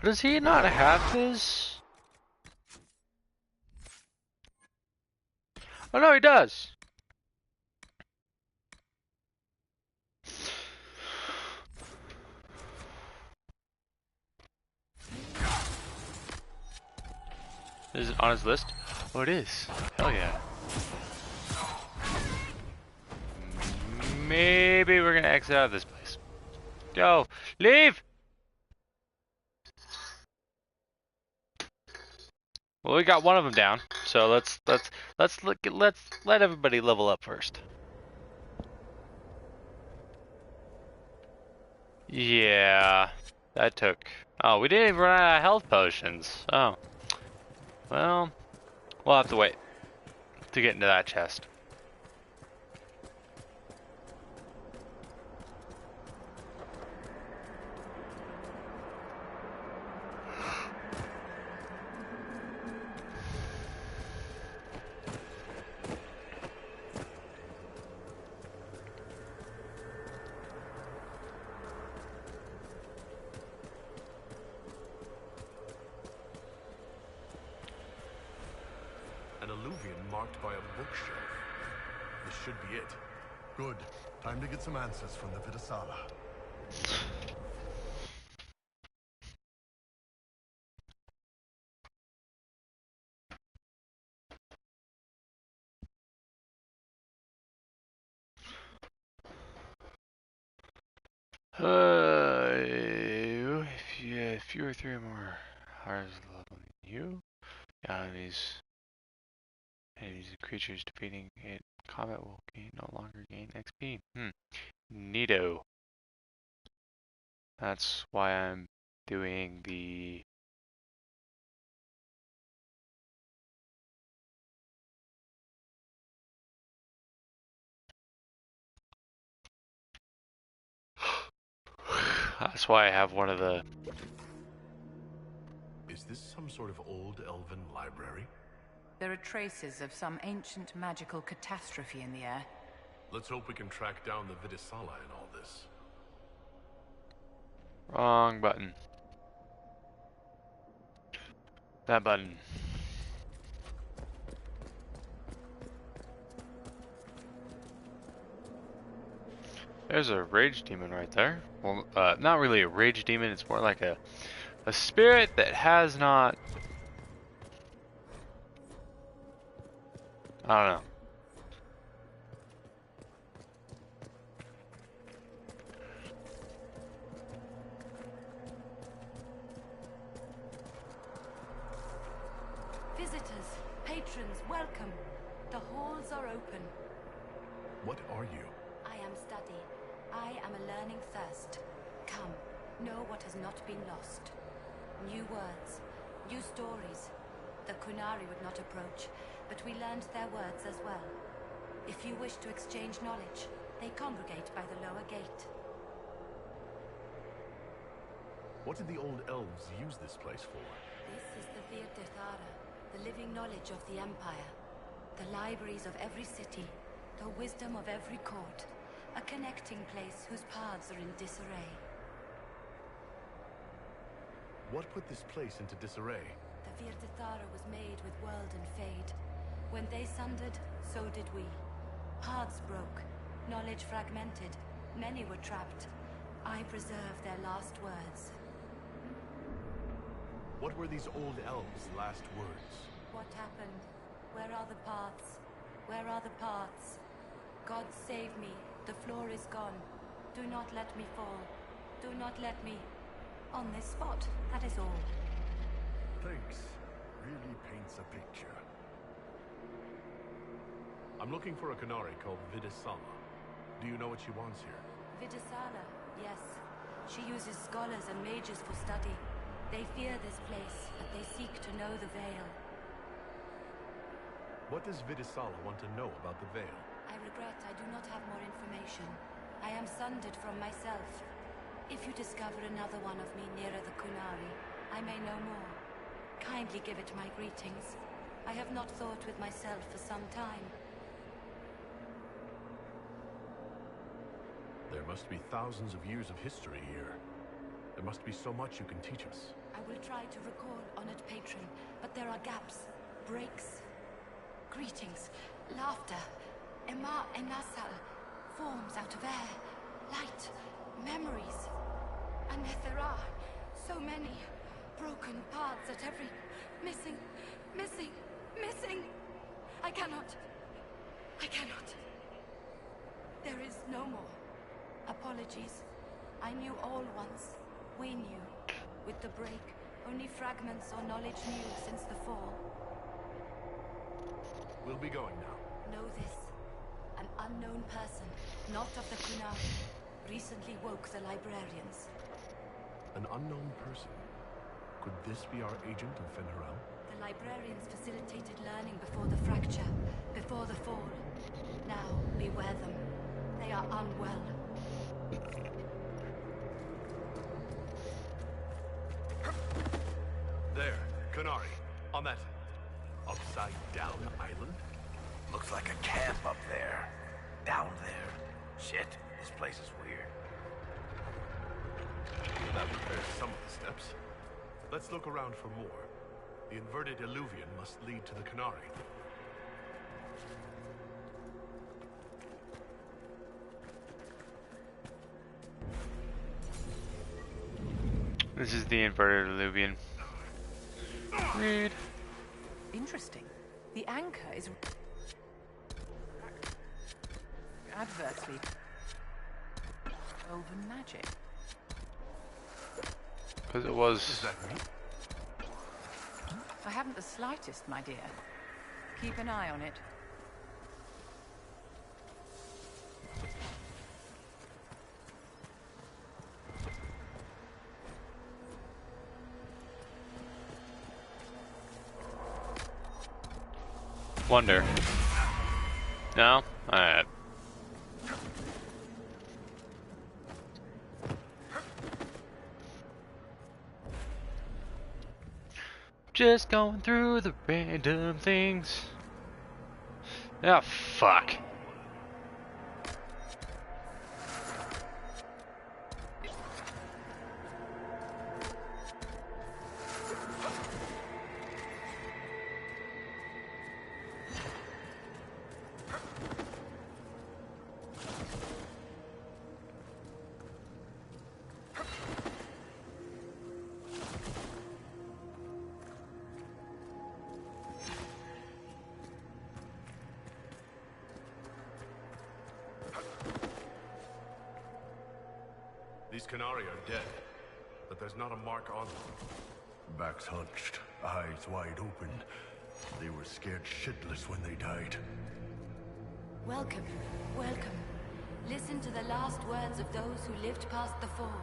[SPEAKER 1] Does he not have his? Oh no, he does. Is it on his list? Oh, it is. Hell yeah. Maybe we're gonna exit out of this place. Go, leave. Well, we got one of them down, so let's let everybody level up first. Yeah, that took. Oh, we didn't even run out of health potions. Oh, well, we'll have to wait to get into that chest.
[SPEAKER 2] An alluvian marked by a bookshelf. This should be it.
[SPEAKER 9] Good. Time to get some answers from the Vidasala.
[SPEAKER 1] If you or 3 or more higher level than you, these creatures defeating it combat will no longer gain XP. Neato. That's why I'm doing the that's why I have one of the.
[SPEAKER 2] Is Is this some sort of old elven library?
[SPEAKER 3] There are traces of some ancient magical catastrophe in the air.
[SPEAKER 2] Let's hope we can track down the Vidisala in all this.
[SPEAKER 1] Wrong button. That button. There's a rage demon right there. Well, not really a rage demon, it's more like a spirit that has not... I don't know.
[SPEAKER 6] Visitors, patrons, welcome. The halls are open.
[SPEAKER 2] What are you?
[SPEAKER 6] I am study. I am a learning thirst. Come, know what has not been lost. New words, new stories. The Kunari would not approach, but we learned their words as well. If you wish to exchange knowledge, they congregate by the lower gate.
[SPEAKER 2] What did the old elves use this place for?
[SPEAKER 6] This is the Virtethara, the living knowledge of the Empire. The libraries of every city, the wisdom of every court. A connecting place whose paths are in disarray.
[SPEAKER 2] What put this place into disarray?
[SPEAKER 6] The Virtethara was made with world and fade. When they sundered, so did we. Paths broke, knowledge fragmented, many were trapped. I preserve their last words.
[SPEAKER 2] What were these old elves' last words?
[SPEAKER 6] What happened? Where are the paths? Where are the paths? God save me. The floor is gone. Do not let me fall. Do not let me... On this spot, that is all.
[SPEAKER 9] Thanks. Really paints a picture.
[SPEAKER 2] I'm looking for a Kunari called Vidisala. Do you know what she wants here?
[SPEAKER 6] Vidisala, yes. She uses scholars and mages for study. They fear this place, but they seek to know the Veil.
[SPEAKER 2] What does Vidisala want to know about the Veil?
[SPEAKER 6] I regret I do not have more information. I am sundered from myself. If you discover another one of me nearer the Kunari, I may know more. Kindly give it my greetings. I have not thought with myself for some time.
[SPEAKER 2] There must be thousands of years of history here. There must be so much you can teach us.
[SPEAKER 6] I will try to recall, honored patron, but there are gaps, breaks. Greetings, laughter, Ema Enasal, forms out of air, light, memories. And yet there are so many broken paths at every... Missing. I cannot. There is no more. Apologies. I knew all once. We knew. With the break, only fragments or knowledge new since the fall.
[SPEAKER 2] We'll be going now.
[SPEAKER 6] Know this. An unknown person, not of the Kunari, recently woke the librarians.
[SPEAKER 2] An unknown person? Could this be our agent of Fen'Harel?
[SPEAKER 6] The librarians facilitated learning before the fracture, before the fall. Now, beware them. They are unwell.
[SPEAKER 2] There, Kunari, on that upside-down island.
[SPEAKER 7] Looks like a camp up there. Down there. Shit, this place is weird.
[SPEAKER 2] That repairs some of the steps. Let's look around for more. The inverted alluvion must lead to the Kunari.
[SPEAKER 1] This is the inverted alluvion. Read.
[SPEAKER 3] Interesting. The anchor is adversely woven magic.
[SPEAKER 1] Because it was...
[SPEAKER 3] I haven't the slightest, my dear. Keep an eye on it.
[SPEAKER 1] Wonder. No? Alright. Just going through the random things. Ah, fuck.
[SPEAKER 2] These Canari are dead, but there's not a mark on them.
[SPEAKER 9] Backs hunched, eyes wide open. They were scared shitless when they died.
[SPEAKER 6] Welcome, welcome. Listen to the last words of those who lived past the fall.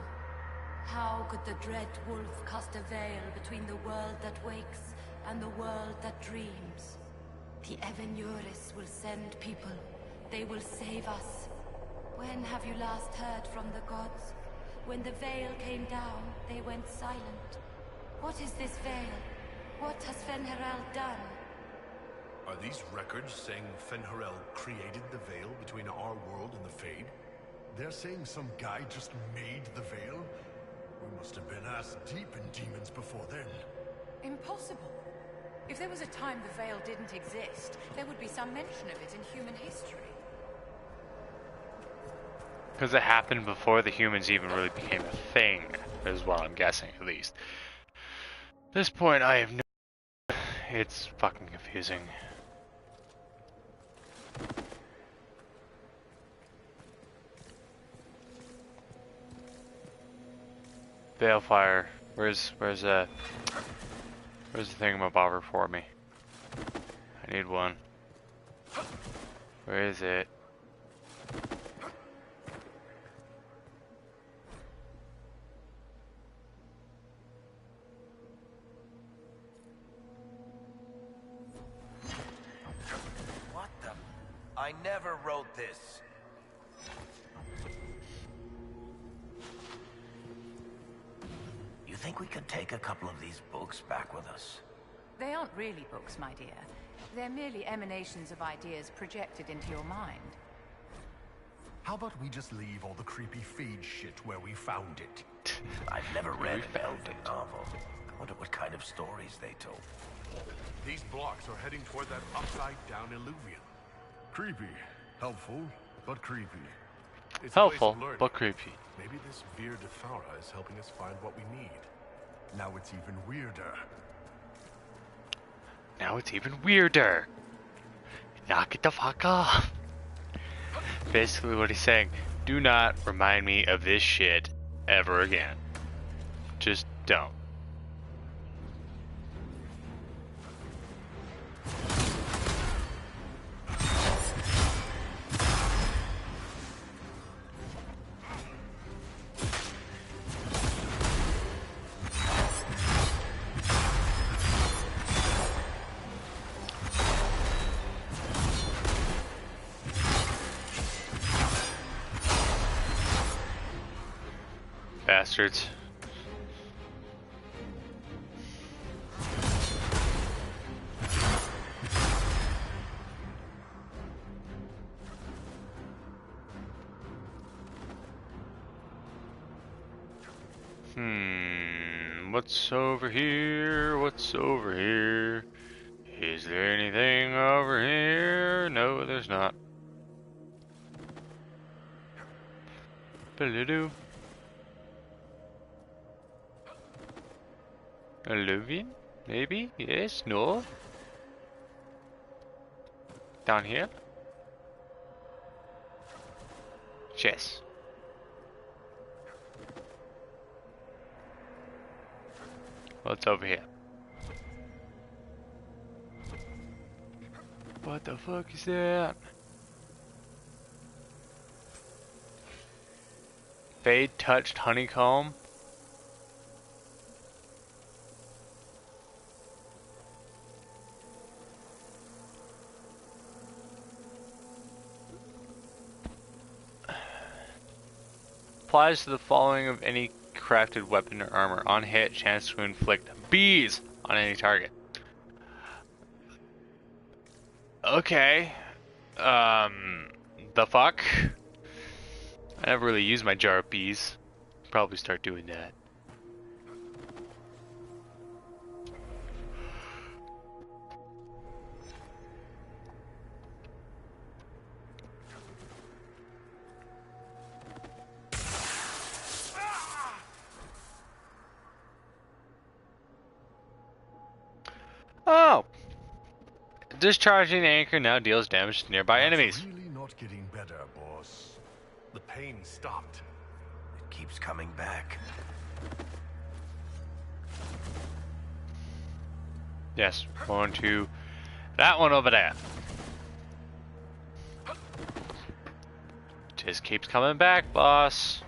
[SPEAKER 6] How could the dread wolf cast a veil between the world that wakes and the world that dreams? The adventures will send people. They will save us. When have you last heard from the gods? When the veil came down, they went silent. What is this veil? What has Fen'Harel done?
[SPEAKER 2] Are these records saying Fen'Harel created the veil between our world and the Fade?
[SPEAKER 9] They're saying some guy just made the veil? We must have been ass deep in demons before then.
[SPEAKER 3] Impossible. If there was a time the veil didn't exist, there would be some mention of it in human history.
[SPEAKER 1] Because it happened before the humans even really became a thing, is what I'm guessing, at least. At this point, I have no... It's fucking confusing. Balefire. Where's the thingamabobber for me? I need one. Where is it?
[SPEAKER 7] What the? I never wrote this. You think we could take a couple of these books back with us?
[SPEAKER 3] They aren't really books, my dear. They're merely emanations of ideas projected into your mind.
[SPEAKER 9] How about we just leave all the creepy Fade shit where we found it?
[SPEAKER 7] I've never read an elven novel. I wonder what kind of stories they told.
[SPEAKER 2] These blocks are heading toward that upside-down illuvian.
[SPEAKER 9] Creepy. Helpful, but creepy.
[SPEAKER 2] It's a place
[SPEAKER 1] Helpful,
[SPEAKER 2] of learning.
[SPEAKER 1] but creepy.
[SPEAKER 2] Maybe this Vir de Fara is helping us find what we need.
[SPEAKER 9] Now it's even weirder.
[SPEAKER 1] Now it's even weirder. Knock it the fuck off. Basically what he's saying, do not remind me of this shit ever again. Just don't. Bastards. What's over here? What's over here? Is there anything over here? No, there's not. Baloo. Illuvian? Maybe? Yes? No? Down here? Yes. What's over here? What the fuck is that? Fade touched honeycomb? Applies to the following of any crafted weapon or armor. On hit, chance to inflict bees on any target. Okay. The fuck? I never really use my jar of bees. Probably start doing that. Oh! Discharging the anchor now deals damage to nearby enemies.
[SPEAKER 9] Really not getting better, boss.
[SPEAKER 2] The pain stopped.
[SPEAKER 7] It keeps coming back.
[SPEAKER 1] Yes, going to that one over there. Just keeps coming back, boss.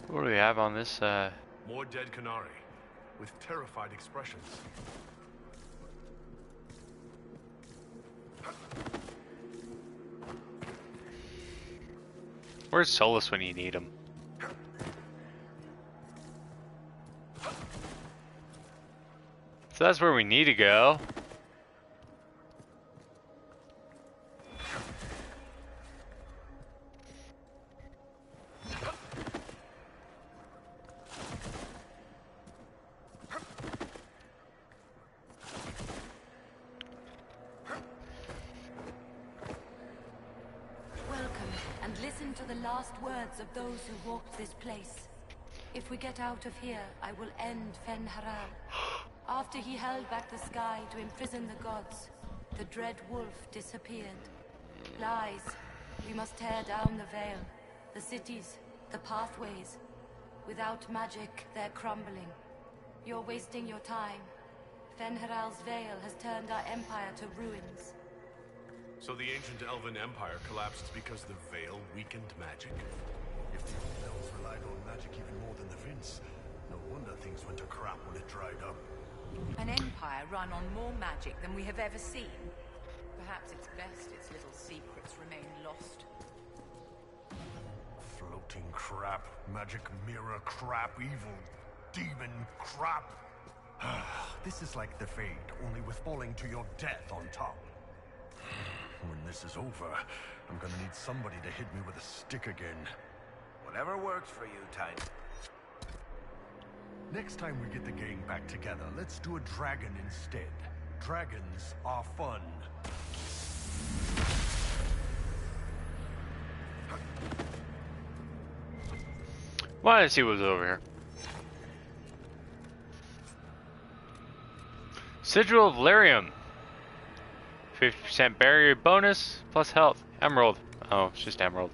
[SPEAKER 1] What do we have on this?
[SPEAKER 2] More dead Canari, with terrified expressions.
[SPEAKER 1] Where's Solus when you need him? So that's where we need to go.
[SPEAKER 6] Listen to the last words of those who walked this place. If we get out of here, I will end Fen-Haral. After he held back the sky to imprison the gods, the dread wolf disappeared. Lies. We must tear down the veil, the cities, the pathways. Without magic, they're crumbling. You're wasting your time. Fen-Haral's veil has turned our empire to ruins.
[SPEAKER 2] So the ancient Elven Empire collapsed because the Veil weakened magic?
[SPEAKER 9] If the old elves relied on magic even more than the Vince, no wonder things went to crap when it dried up.
[SPEAKER 3] An empire run on more magic than we have ever seen. Perhaps it's best its little secrets remain lost.
[SPEAKER 9] Floating crap, magic mirror crap, evil demon crap. This is like the Fade, only with falling to your death on top. When this is over, I'm gonna need somebody to hit me with a stick again.
[SPEAKER 7] Whatever works for you, Tiny.
[SPEAKER 9] Next time we get the gang back together, let's do a dragon instead. Dragons are fun.
[SPEAKER 1] Wanted to see what was over here. Sigil of Lyrium. 50% barrier bonus plus health. Emerald. Oh, it's just emerald.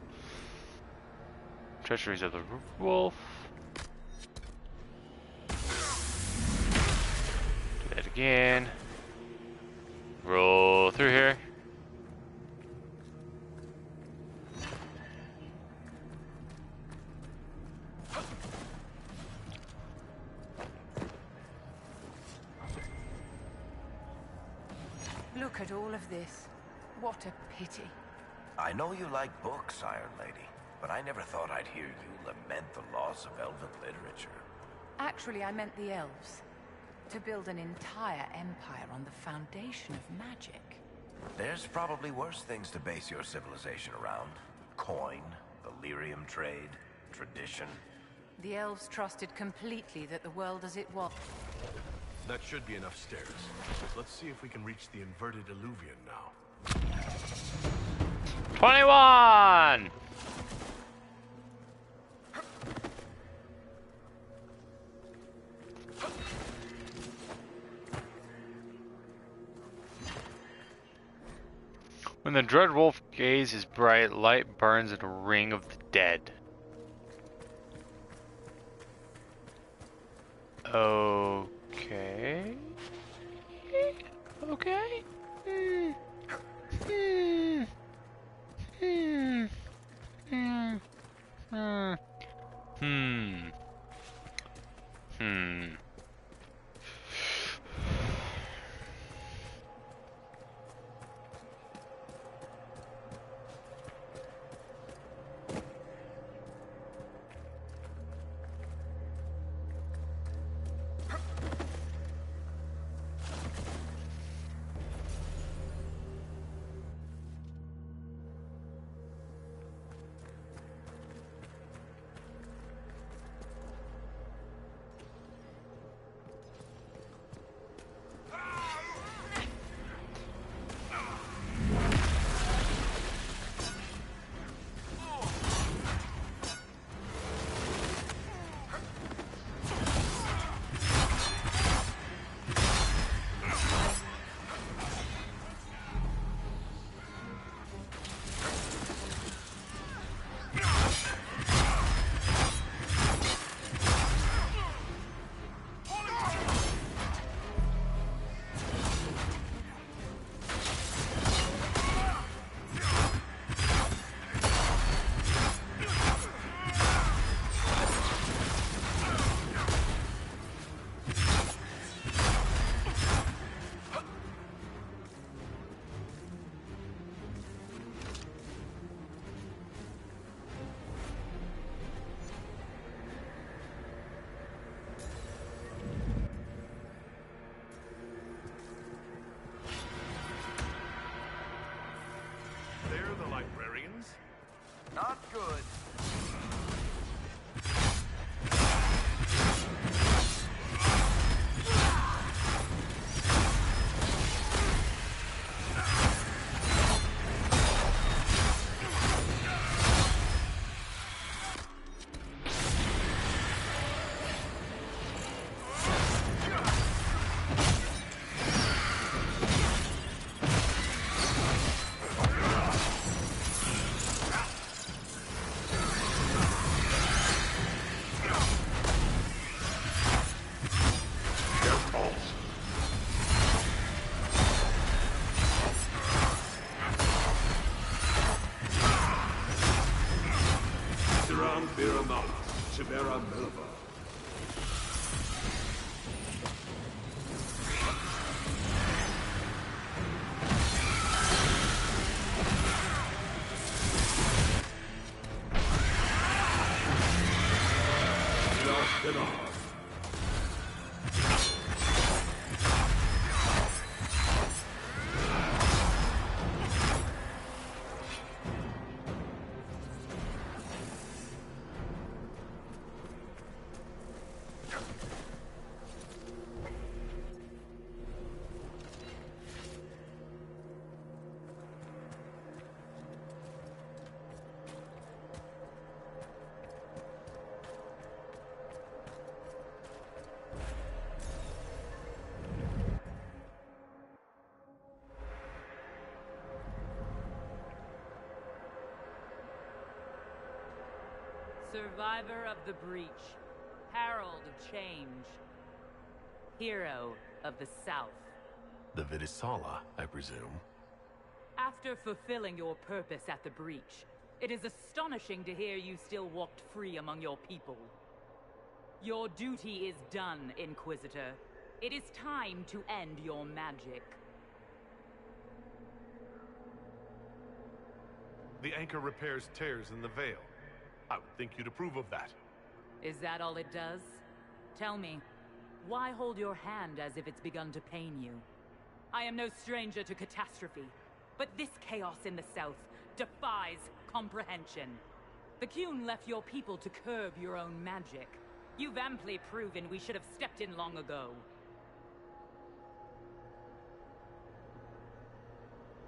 [SPEAKER 1] Treasuries of the wolf. Do that again. Roll through here.
[SPEAKER 3] Look at all of this. What a pity.
[SPEAKER 7] I know you like books, Iron Lady, but I never thought I'd hear you lament the loss of Elven literature.
[SPEAKER 3] Actually, I meant the elves. To build an entire empire on the foundation of magic.
[SPEAKER 7] There's probably worse things to base your civilization around. Coin, the lyrium trade, tradition.
[SPEAKER 3] The elves trusted completely that the world as it was.
[SPEAKER 2] That should be enough stairs. Let's see if we can reach the inverted alluvion now.
[SPEAKER 1] 21! When the dread wolf gaze is bright, light burns in a ring of the dead. Okay. Okay.
[SPEAKER 2] librarians?
[SPEAKER 7] Not good.
[SPEAKER 3] Survivor of the breach, herald of change, hero of the South.
[SPEAKER 2] The Vidisala, I presume.
[SPEAKER 3] After fulfilling your purpose at the breach, it is astonishing to hear you still walked free among your people. Your duty is done, Inquisitor. It is time to end your magic.
[SPEAKER 2] The anchor repairs tears in the veil. I would think you'd approve of that.
[SPEAKER 3] Is that all it does? Tell me, why hold your hand as if it's begun to pain you? I am no stranger to catastrophe, but this chaos in the South defies comprehension. The Qun left your people to curb your own magic. You've amply proven we should have stepped in long ago.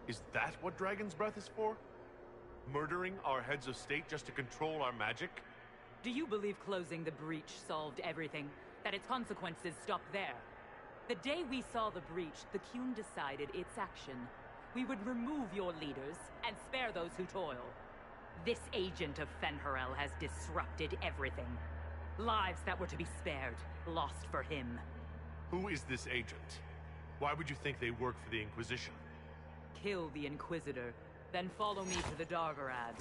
[SPEAKER 2] Is that what Dragon's Breath is for? Murdering our heads of state just to control our magic?
[SPEAKER 3] Do you believe closing the breach solved everything? That its consequences stopped there? The day we saw the breach, the Qun decided its action. We would remove your leaders and spare those who toil. This agent of Fen'Harel has disrupted everything. Lives that were to be spared, lost for him.
[SPEAKER 2] Who is this agent? Why would you think they work for the Inquisition?
[SPEAKER 3] Kill the Inquisitor, then follow me to the Dargarad.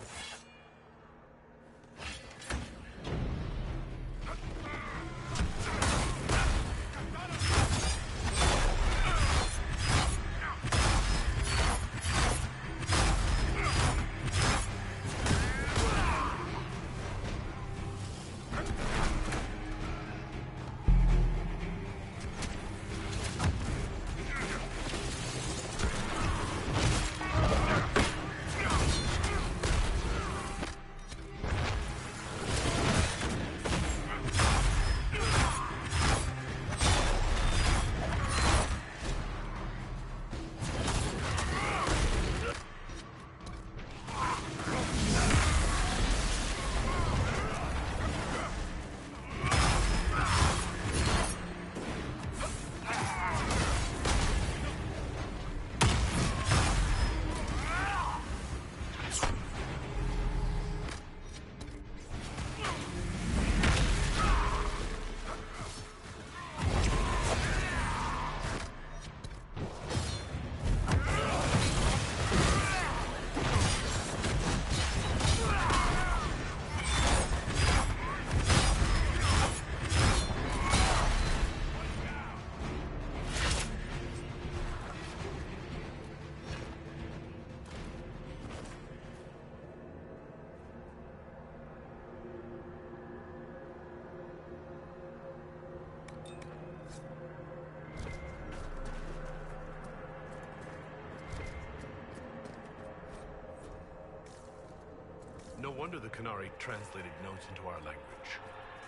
[SPEAKER 2] No wonder the Qunari translated notes into our language.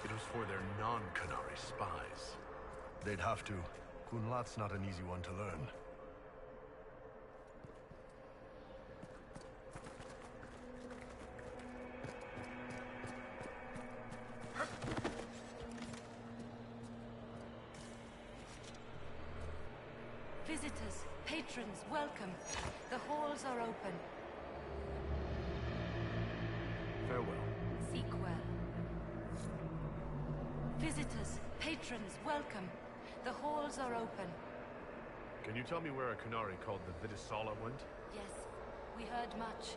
[SPEAKER 2] It was for their non-Qunari spies.
[SPEAKER 9] They'd have to. Kunlat's not an easy one to learn.
[SPEAKER 6] Visitors, patrons, welcome. The halls are open.
[SPEAKER 4] Farewell.
[SPEAKER 6] Seek well. Visitors, patrons, welcome. The halls are open.
[SPEAKER 2] Can you tell me where a Qunari called the Vitisala went?
[SPEAKER 6] Yes, we heard much.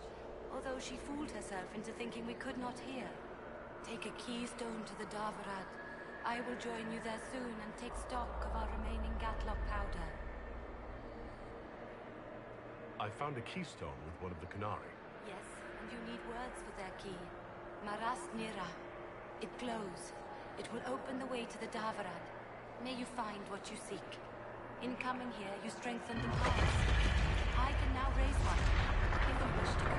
[SPEAKER 6] Although she fooled herself into thinking we could not hear. Take a keystone to the Darvarad. I will join you there soon and take stock of our remaining Gatlock powder.
[SPEAKER 2] I found a keystone with one of the Qunari.
[SPEAKER 6] Yes, and you need words for their key. Maras Nira. It glows. It will open the way to the Darvarad. May you find what you seek. In coming here, you strengthen the powers. I can now raise one, if you wish to go.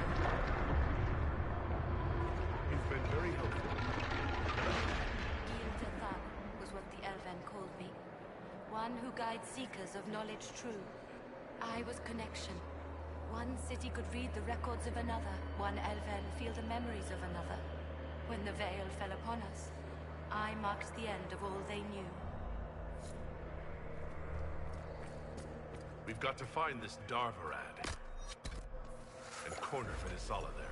[SPEAKER 2] You've been very helpful.
[SPEAKER 6] Gildathan was what the Elven called me. One who guides seekers of knowledge true. I was connection. One city could read the records of another. One Elven feel the memories of another. When the veil fell upon us, I marked the end of all they knew.
[SPEAKER 2] We've got to find this Darvarad. And corner Vitisala there.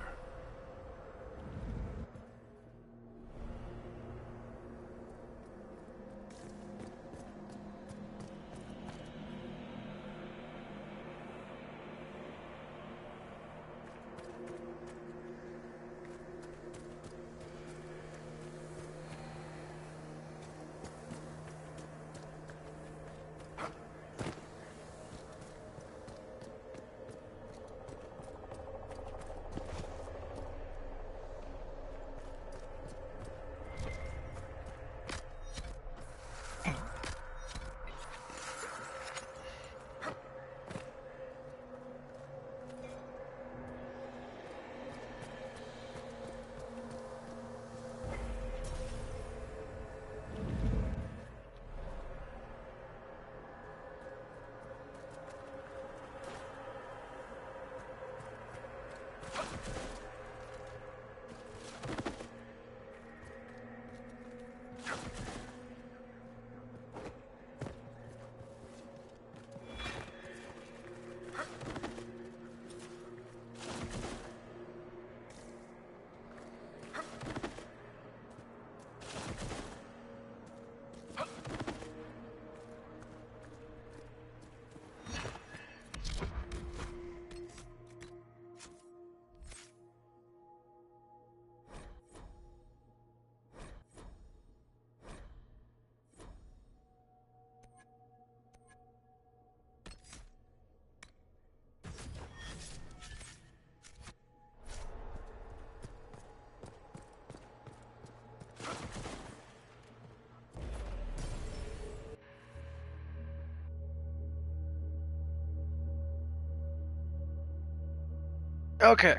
[SPEAKER 1] Okay.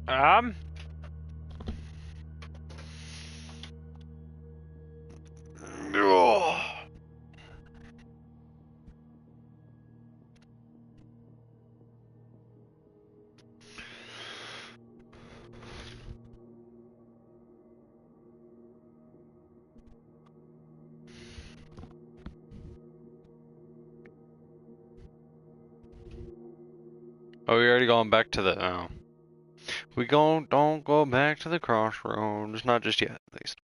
[SPEAKER 1] Oh. Oh, we already gone back to the, oh. Don't go back to the crossroads. Not just yet, at least.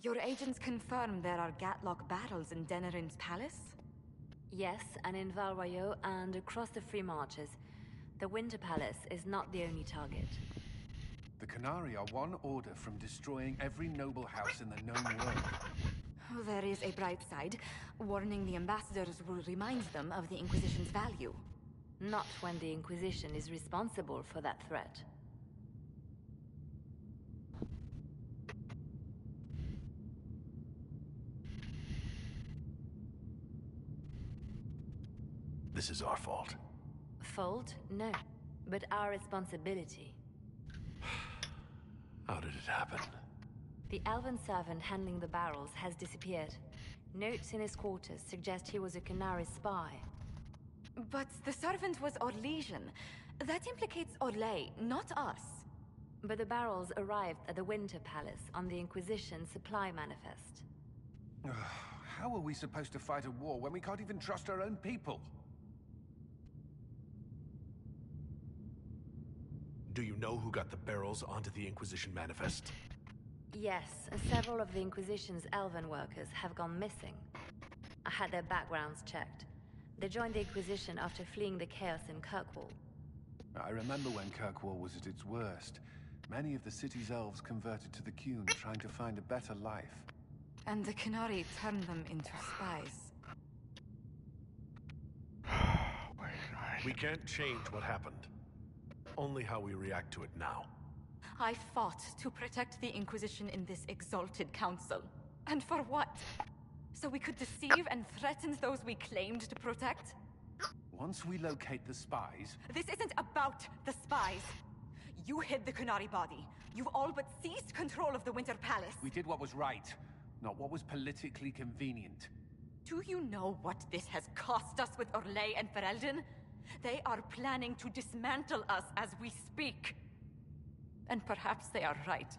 [SPEAKER 5] Your agents confirm there are Gatlock battles in Denerim's palace?
[SPEAKER 6] Yes, and in Val Royeaux and across the Free Marches. The Winter Palace is not the only target.
[SPEAKER 4] The Qunari are one order from destroying every noble house in the known world.
[SPEAKER 5] There is a bright side. Warning the ambassadors will remind them of the Inquisition's value.
[SPEAKER 6] Not when the Inquisition is responsible for that threat.
[SPEAKER 2] this is our fault.
[SPEAKER 6] Fault? No. But our responsibility.
[SPEAKER 2] How did it happen?
[SPEAKER 6] The elven servant handling the barrels has disappeared. Notes in his quarters suggest he was a Canary spy.
[SPEAKER 5] But the servant was Orlesian. That implicates Orlais, not us.
[SPEAKER 6] But the barrels arrived at the Winter Palace on the Inquisition supply manifest.
[SPEAKER 4] How are we supposed to fight a war when we can't even trust our own people?
[SPEAKER 2] Do you know who got the barrels onto the Inquisition manifest?
[SPEAKER 6] Yes, several of the Inquisition's elven workers have gone missing. I had their backgrounds checked. They joined the Inquisition after fleeing the chaos in Kirkwall.
[SPEAKER 4] I remember when Kirkwall was at its worst. Many of the city's elves converted to the Qun, trying to find a better life.
[SPEAKER 5] And the Canary turned them into spies.
[SPEAKER 2] We can't change what happened. Only how we react to it now.
[SPEAKER 5] I fought to protect the Inquisition in this exalted council. And for what? So we could deceive and threaten those we claimed to protect?
[SPEAKER 4] Once we locate the spies...
[SPEAKER 5] This isn't about the spies. You hid the Canary body. You've all but seized control of the Winter Palace.
[SPEAKER 4] We did what was right, not what was politically convenient.
[SPEAKER 5] Do you know what this has cost us with Orlais and Ferelden? They are planning to dismantle us as we speak. And perhaps they are right.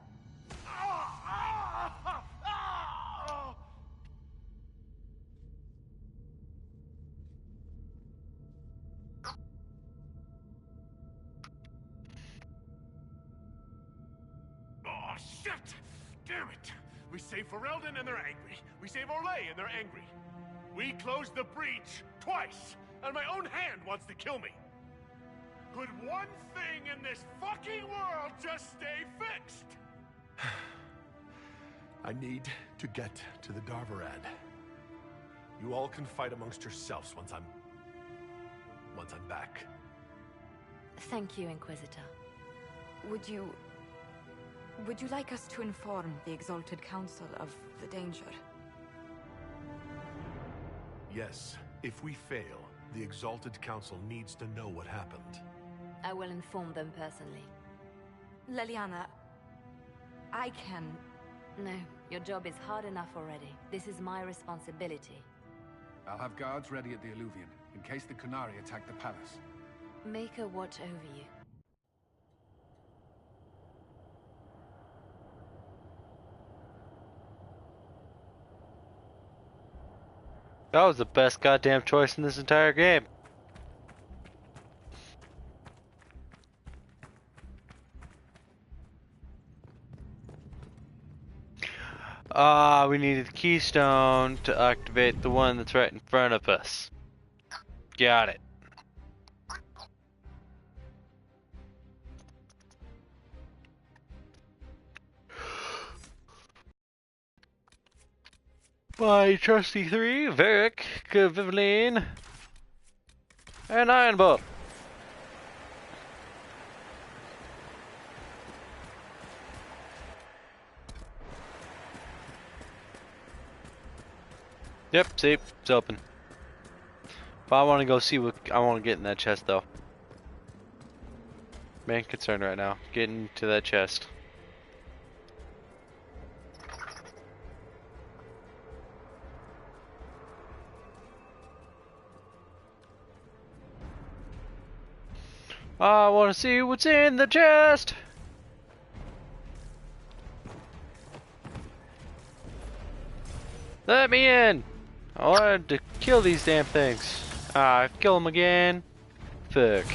[SPEAKER 2] Oh, shit! Damn it! We save Ferelden and they're angry. We save Orlais and they're angry. We closed the breach twice, and my own hand wants to kill me. Could one thing in this fucking world just stay fixed? I need to get to the Darvarad. You all can fight amongst yourselves once I'm back.
[SPEAKER 6] Thank you, Inquisitor.
[SPEAKER 5] Would you like us to inform the Exalted Council of the danger?
[SPEAKER 2] Yes. If we fail, the Exalted Council needs to know what happened.
[SPEAKER 6] I will inform them personally.
[SPEAKER 5] Leliana, I can...
[SPEAKER 6] No, your job is hard enough already. This is my responsibility.
[SPEAKER 4] I'll have guards ready at the Alluvion, in case the Canary attack the palace.
[SPEAKER 6] Make a watch over you.
[SPEAKER 1] That was the best goddamn choice in this entire game. We needed the keystone to activate the one that's right in front of us. Got it. My trusty three, Varric, Vivaline, and Ironbolt. Yep, see, it's open. But I want to go see what I want to get in that chest, though. Main concern right now, getting to that chest. I want to see what's in the chest. Let me in. I wanted to kill these damn things. Kill them again. Fuck.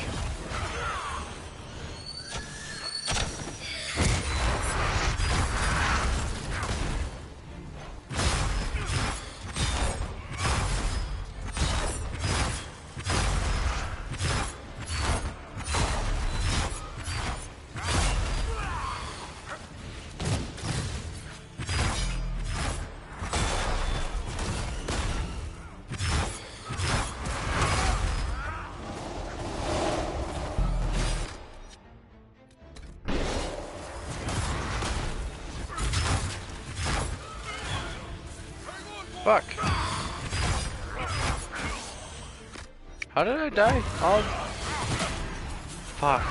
[SPEAKER 1] Fuck. How did I die? Oh, fuck.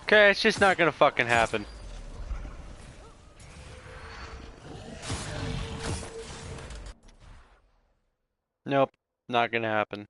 [SPEAKER 1] Okay, it's just not gonna fucking happen. Nope, not gonna happen.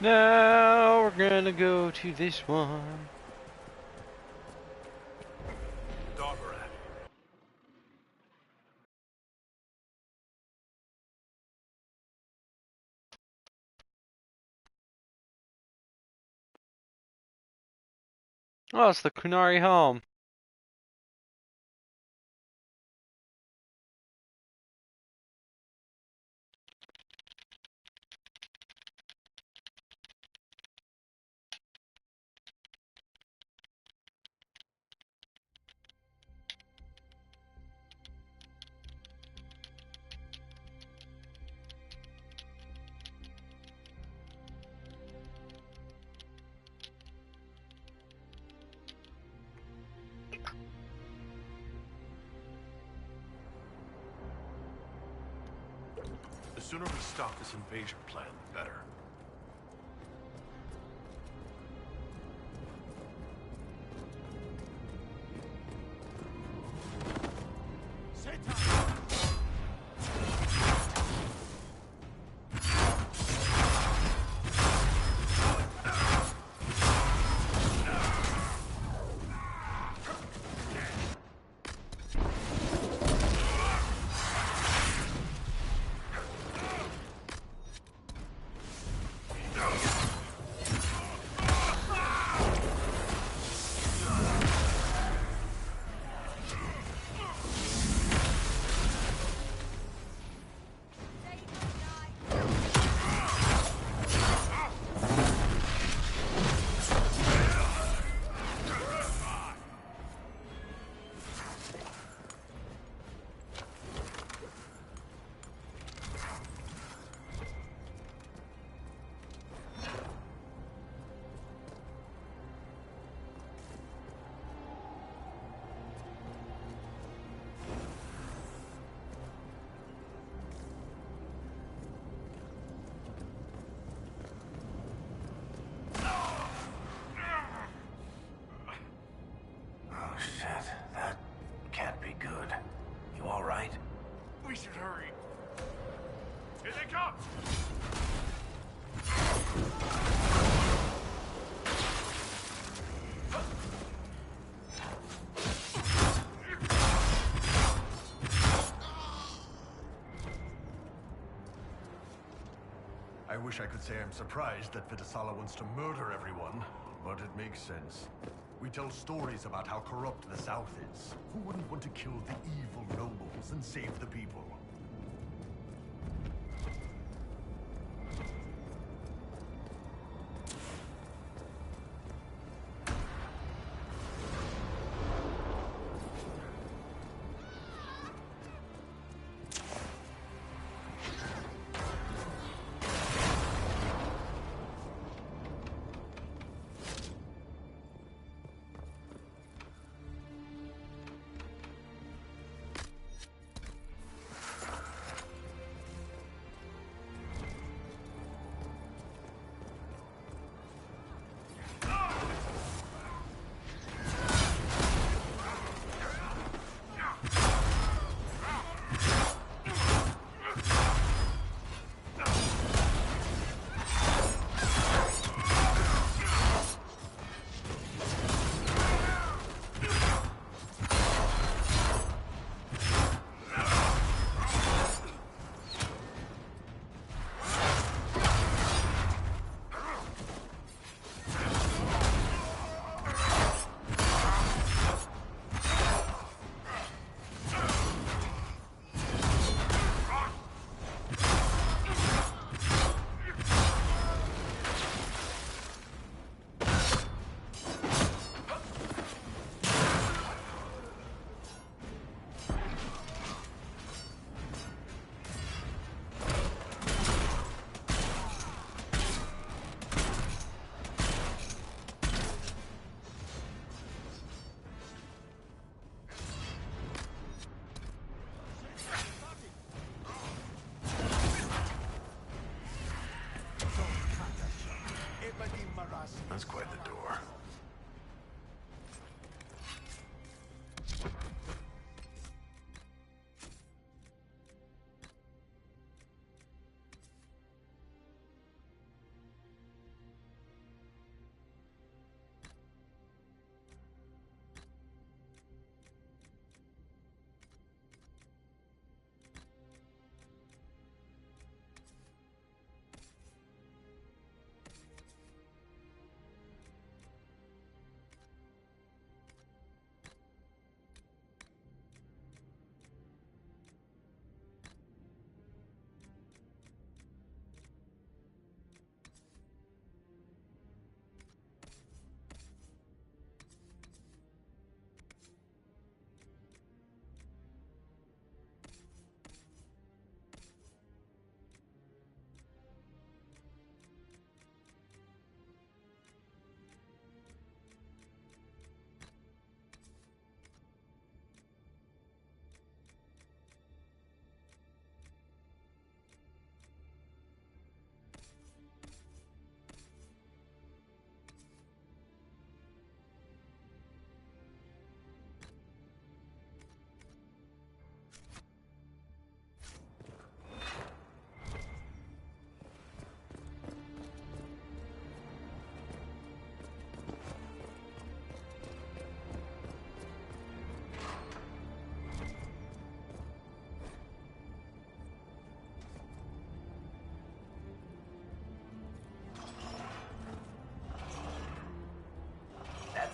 [SPEAKER 1] Now we're gonna go to this one.
[SPEAKER 2] Doggerad.
[SPEAKER 1] Oh, it's the Kunari home.
[SPEAKER 2] The sooner we stop this invasion plan, the better. We should hurry. Here they come!
[SPEAKER 9] I wish I could say I'm surprised that Vitasala wants to murder everyone, but it makes sense. We tell stories about how corrupt the South is. Who wouldn't want to kill the evil nobles and save the people?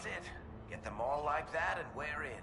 [SPEAKER 7] it. Get them all like that and we're in.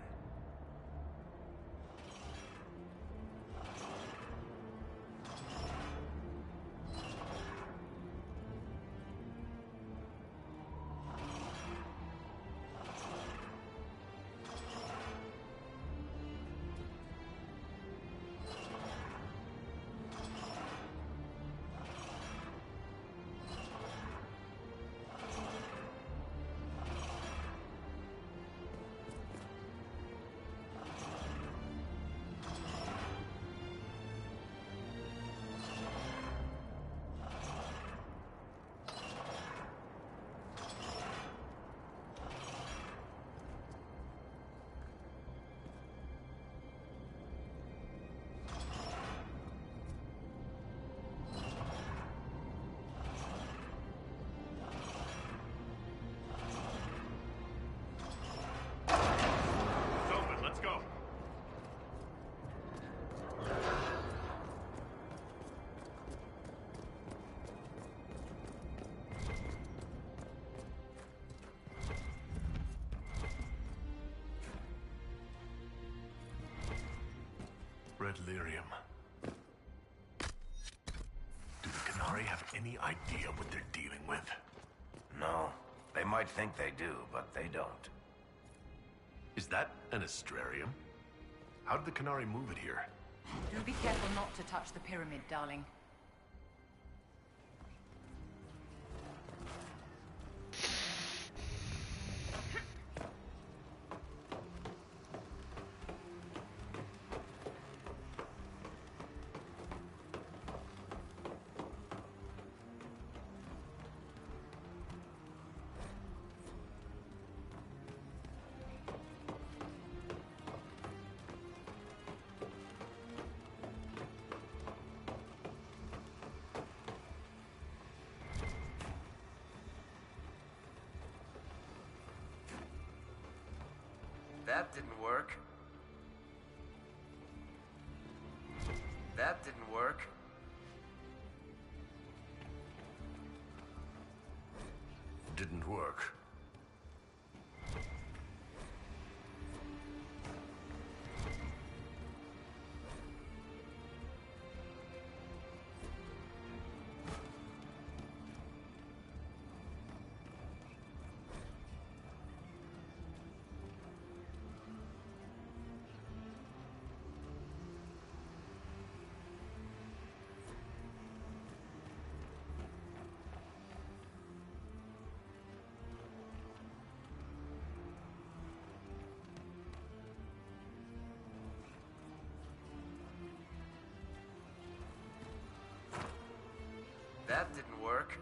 [SPEAKER 2] Red lyrium. Do the Canary have any idea what they're dealing with?
[SPEAKER 7] No. They might think they do, but they don't.
[SPEAKER 2] Is that an astrarium? How did the Canary move it here?
[SPEAKER 13] Do be careful not to touch the pyramid, darling.
[SPEAKER 7] That didn't work. That didn't work.
[SPEAKER 2] Didn't work.
[SPEAKER 7] That didn't work.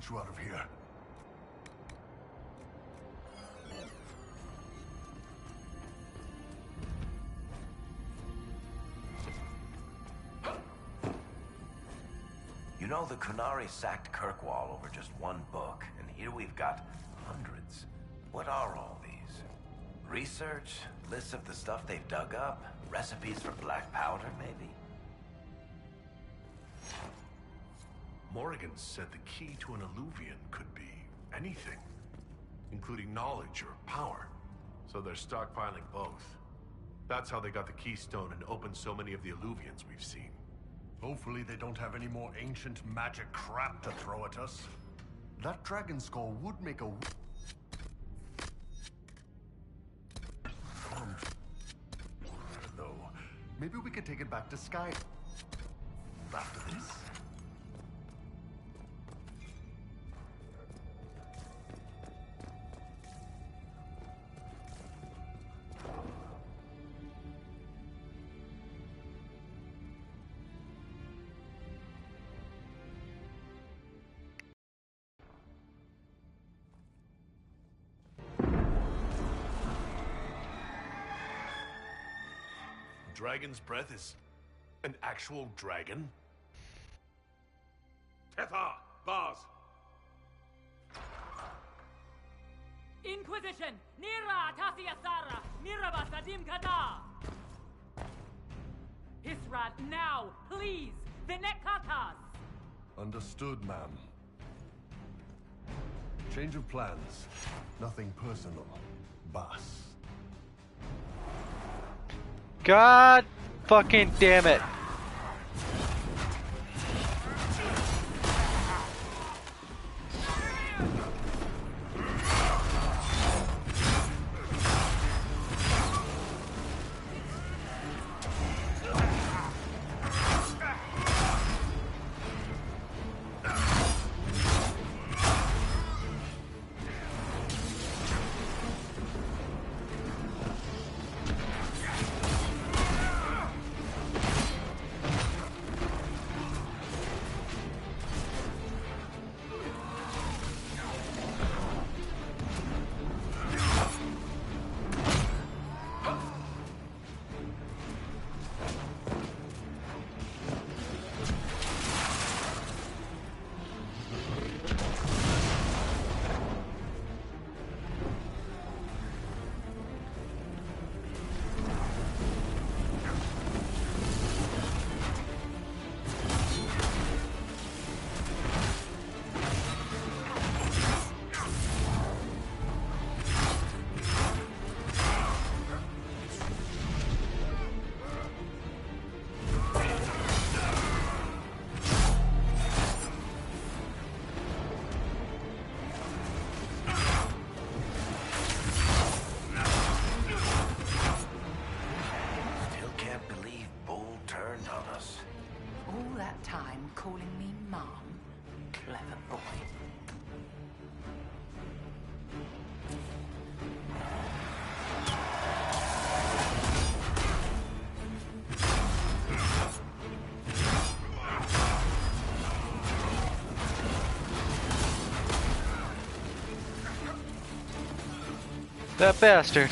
[SPEAKER 9] get you out of here.
[SPEAKER 7] You know, the Kunari sacked Kirkwall over just one book, and here we've got hundreds. What are all these? Research? Lists of the stuff they've dug up? Recipes for black powder, maybe?
[SPEAKER 2] Morrigan said the key to an Illuvian could be anything, including knowledge or power. So they're stockpiling both. That's how they got the keystone and opened so many of the Illuvians we've seen.
[SPEAKER 9] Hopefully they don't have any more ancient magic crap to throw at us. That dragon skull would make a... though. Maybe we could take it back to Sky after this.
[SPEAKER 2] Dragon's breath is an actual dragon? Tetha! Bars!
[SPEAKER 3] Inquisition! Nira Tasiasara! Miraba Sadim Kata! Hisrat now, please! Vinekatas!
[SPEAKER 9] Understood, ma'am. Change of plans. Nothing personal. Boss.
[SPEAKER 1] God fucking damn it.
[SPEAKER 13] Calling me Mom? Clever boy.
[SPEAKER 1] That bastard.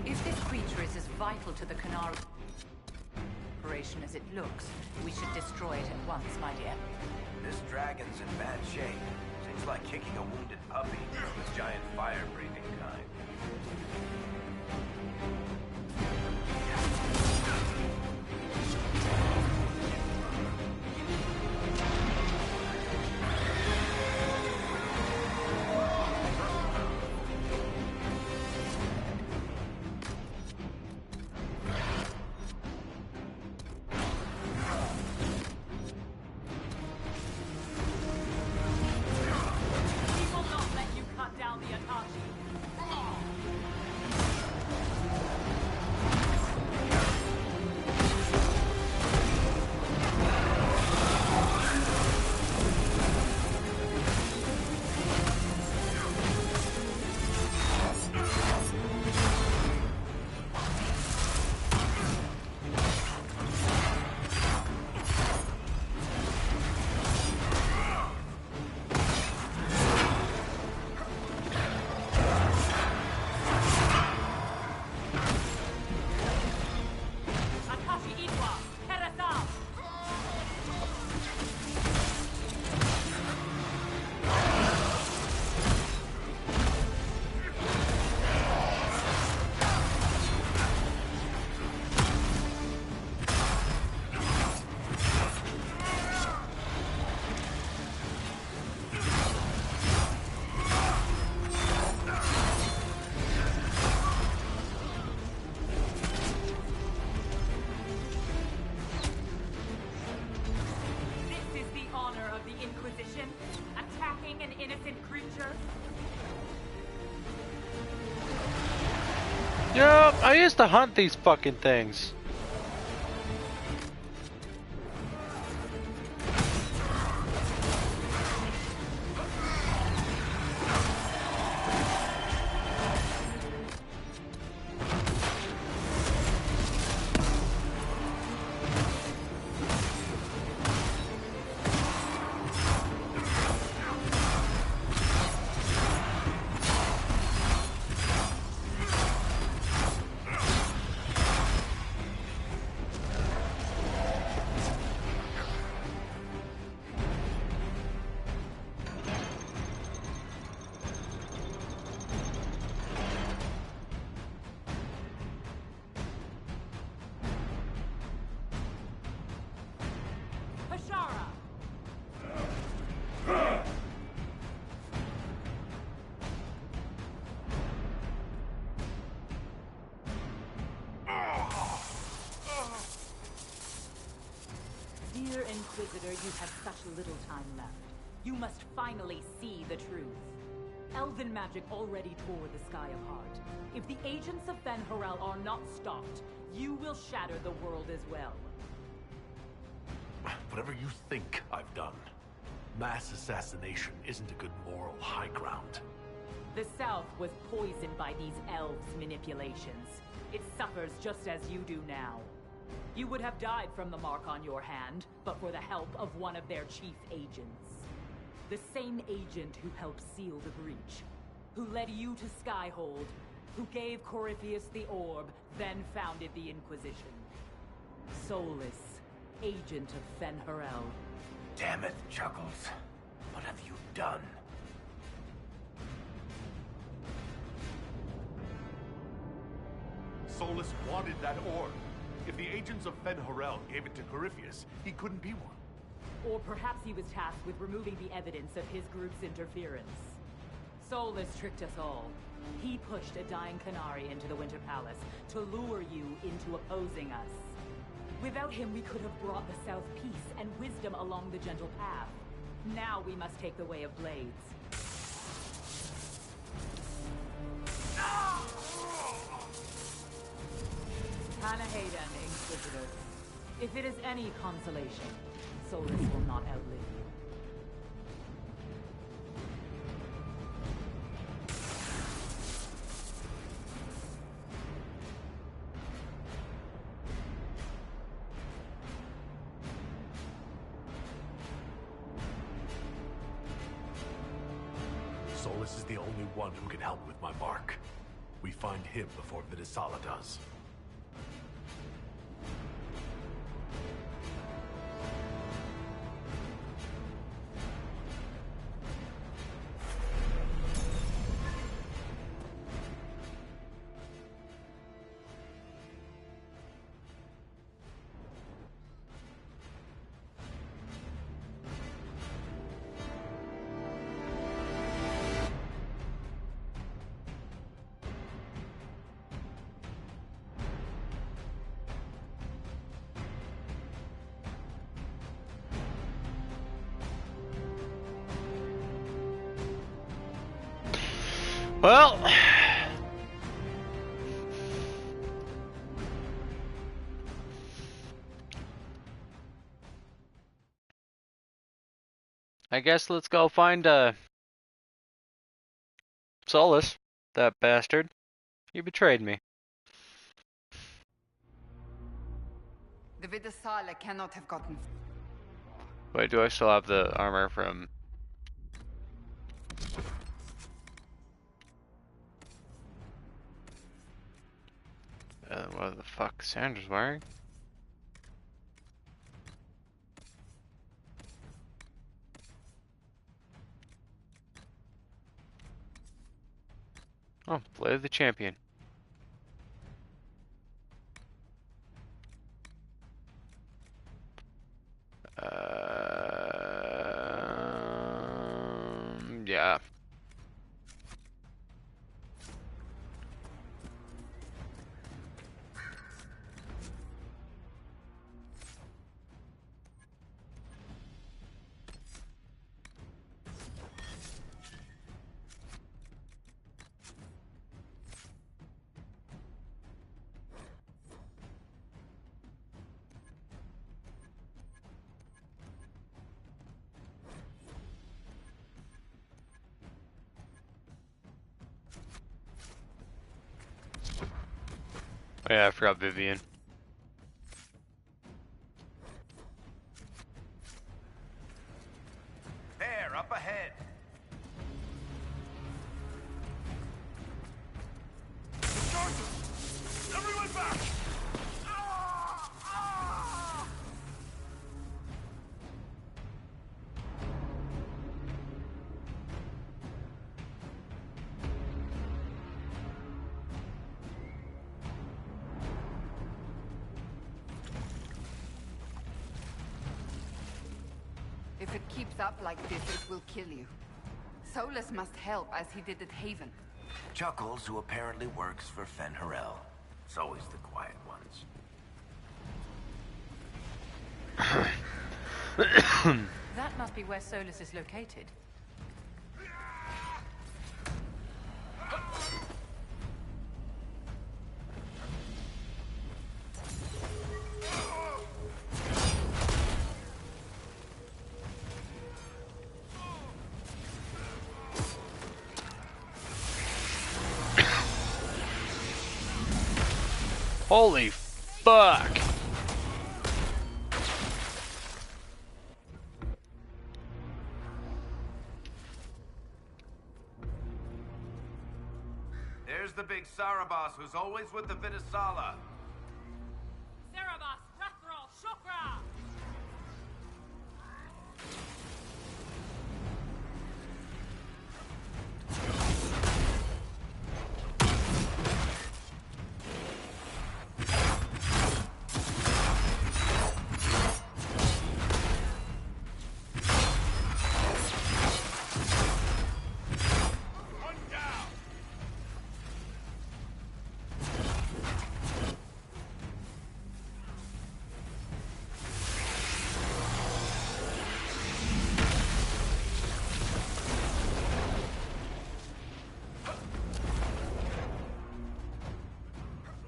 [SPEAKER 13] If this creature is as vital to the Kunari... operation as it looks. We should destroy it at once, my dear.
[SPEAKER 7] This dragon's in bad shape. Seems like kicking a wounded puppy, the giant fire-breathing kind.
[SPEAKER 1] Yep, I used to hunt these fucking things.
[SPEAKER 3] Dear Inquisitor, you have such little time left. You must finally see the truth. Elven magic already tore the sky apart. If the agents of Fen'Harel are not stopped, you will shatter the world as well.
[SPEAKER 2] Whatever you think I've done, mass assassination isn't a good moral high ground.
[SPEAKER 3] The South was poisoned by these elves' manipulations. It suffers just as you do now. You would have died from the mark on your hand, but for the help of one of their chief agents. The same agent who helped seal the breach, who led you to Skyhold, who gave Corypheus the orb, then founded the Inquisition. Solus, agent of Fen'Harel.
[SPEAKER 7] Damn it, Chuckles. What have you done?
[SPEAKER 2] Solus wanted that orb. If the agents of Fen'Harel gave it to Corypheus, he couldn't be one.
[SPEAKER 3] Or perhaps he was tasked with removing the evidence of his group's interference. Solus tricked us all. He pushed a dying Qunari into the Winter Palace to lure you into opposing us. Without him, we could have brought the South peace and wisdom along the gentle path. Now we must take the way of blades. Hanahadan, Inquisitor. If it is any consolation, Solus will not outlive you.
[SPEAKER 2] Solus is the only one who can help with my mark. We find him before Vidisala does.
[SPEAKER 1] Well, I guess let's go find Solus, that bastard. He betrayed me.
[SPEAKER 14] The Vidasala cannot have gotten.
[SPEAKER 1] Wait, do I still have the armor from... what the fuck Sandra's wearing? Oh, Blade of the Champion. Yeah. Oh yeah, I forgot Vivian.
[SPEAKER 7] There, up ahead.
[SPEAKER 2] Everyone back!
[SPEAKER 14] If it keeps up like this, it will kill you. Solus must help, as he did at Haven.
[SPEAKER 7] Chuckles, who apparently works for Fen'Harel. It's always the quiet ones.
[SPEAKER 13] That must be where Solus is located.
[SPEAKER 1] Holy fuck!
[SPEAKER 7] There's the big Sarabas who's always with the Vidasala.
[SPEAKER 3] Cerebus, Rathrol, Shokra!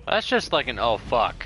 [SPEAKER 1] That's just like an oh fuck.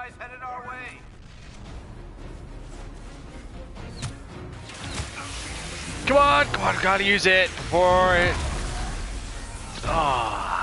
[SPEAKER 7] guys headed our way.
[SPEAKER 1] Come on, gotta use it before it. Ah.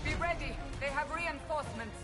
[SPEAKER 14] Be ready. They have reinforcements.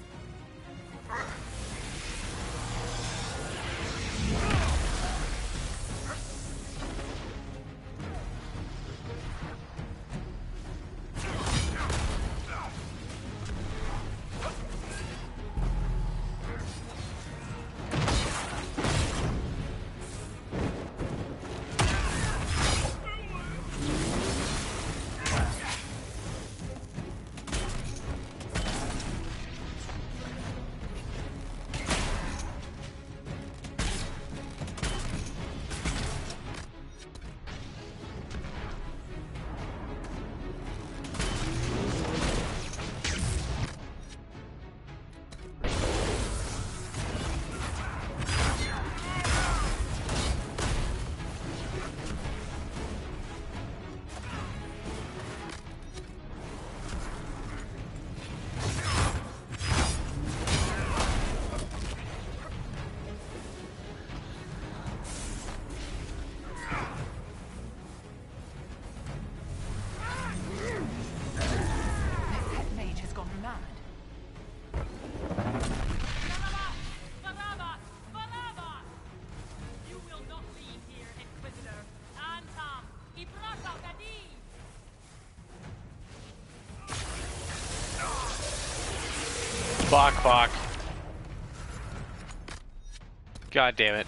[SPEAKER 1] Fuck. God damn it.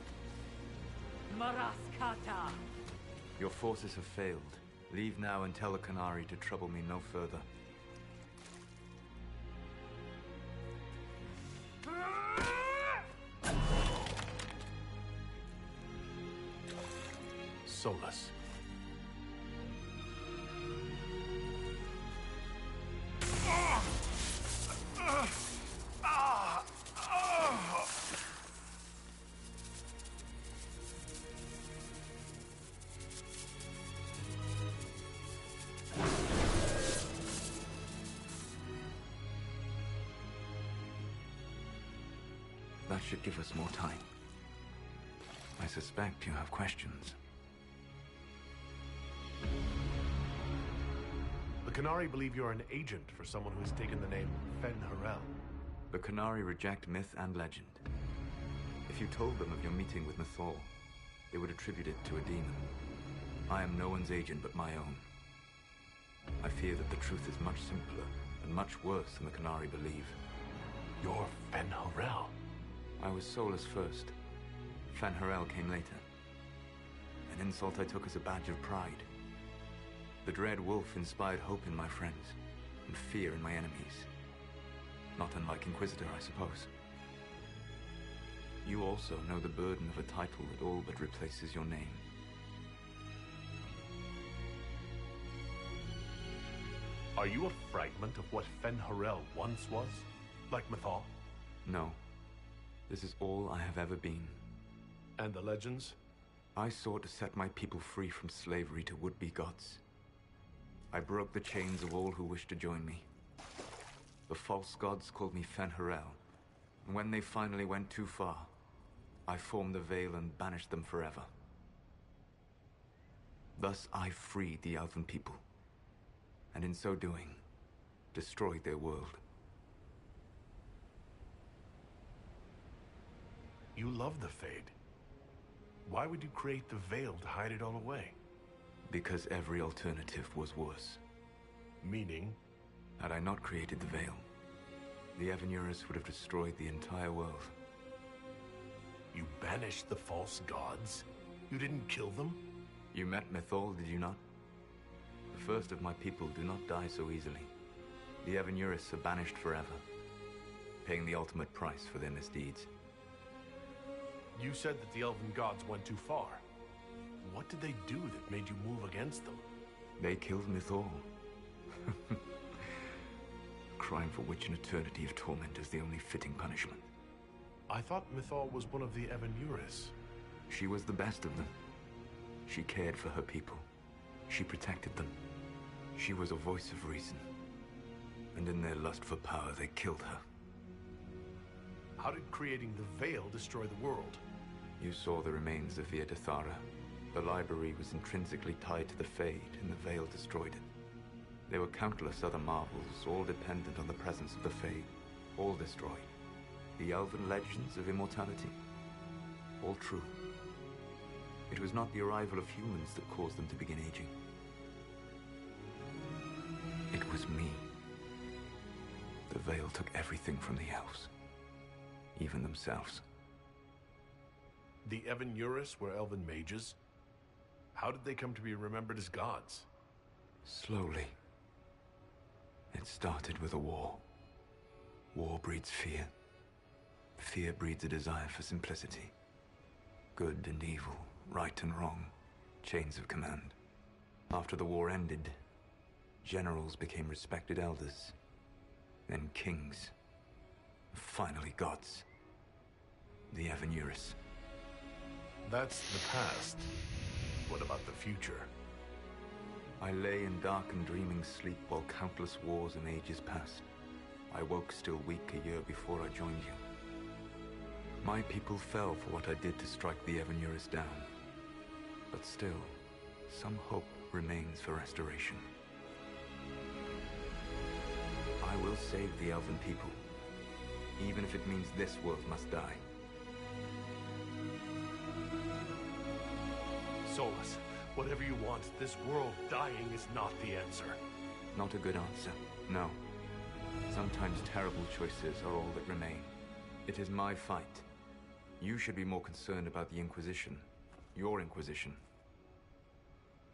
[SPEAKER 3] Maraskata!
[SPEAKER 15] Your forces have failed. Leave now and tell the Qunari to trouble me no further.
[SPEAKER 2] Solus.
[SPEAKER 15] That should give us more time. I suspect you have questions.
[SPEAKER 2] The Qunari believe you're an agent for someone who has taken the name Fen Harel.
[SPEAKER 15] The Qunari reject myth and legend. If you told them of your meeting with Mythal, they would attribute it to a demon. I am no one's agent but my own. I fear that the truth is much simpler and much worse than the Qunari believe.
[SPEAKER 2] You're Fen Harel?
[SPEAKER 15] I was Solus first. Fen Harel came later. An insult I took as a badge of pride. The dread wolf inspired hope in my friends, and fear in my enemies. Not unlike Inquisitor, I suppose. You also know the burden of a title that all but replaces your name.
[SPEAKER 2] Are you a fragment of what Fen Harel once was? Like Mythal?
[SPEAKER 15] No. This is all I have ever been.
[SPEAKER 2] And the legends?
[SPEAKER 15] I sought to set my people free from slavery to would-be gods. I broke the chains of all who wished to join me. The false gods called me Fen Harel, and when they finally went too far, I formed the Veil and banished them forever. Thus I freed the Elven people, and in so doing, destroyed their world.
[SPEAKER 2] You love the Fade. Why would you create the Veil to hide it all away?
[SPEAKER 15] Because every alternative was worse.
[SPEAKER 2] Meaning?
[SPEAKER 15] Had I not created the Veil, the adventures would have destroyed the entire world.
[SPEAKER 2] You banished the false gods? You didn't kill them?
[SPEAKER 15] You met Mythal, did you not? The first of my people do not die so easily. The adventures are banished forever, paying the ultimate price for their misdeeds.
[SPEAKER 2] You said that the Elven gods went too far. What did they do that made you move against them?
[SPEAKER 15] They killed Mythal. A crime for which an eternity of torment is the only fitting punishment.
[SPEAKER 2] I thought Mythal was one of the adventures.
[SPEAKER 15] She was the best of them. She cared for her people. She protected them. She was a voice of reason. And in their lust for power, they killed her.
[SPEAKER 2] How did creating the Veil destroy the world?
[SPEAKER 15] You saw the remains of Via Dethara. The library was intrinsically tied to the Fade, and the Veil destroyed it. There were countless other marvels, all dependent on the presence of the Fade, all destroyed. The Elven legends of immortality, all true. It was not the arrival of humans that caused them to begin aging. It was me. The Veil took everything from the elves, even themselves.
[SPEAKER 2] The adventures were Elven mages? How did they come to be remembered as gods?
[SPEAKER 15] Slowly. It started with a war. War breeds fear. Fear breeds a desire for simplicity. Good and evil, right and wrong, chains of command. After the war ended, generals became respected elders, then kings, finally gods. The adventures.
[SPEAKER 2] That's the past. What about the future?
[SPEAKER 15] I lay in dark and dreaming sleep while countless wars and ages passed. I woke still weak a year before I joined you. My people fell for what I did to strike the adventures down. But still, some hope remains for restoration. I will save the Elven people, even if it means this world must die.
[SPEAKER 2] Solus, whatever you want, this world dying is not the answer.
[SPEAKER 15] Not a good answer, no. Sometimes terrible choices are all that remain. It is my fight. You should be more concerned about the Inquisition. Your Inquisition.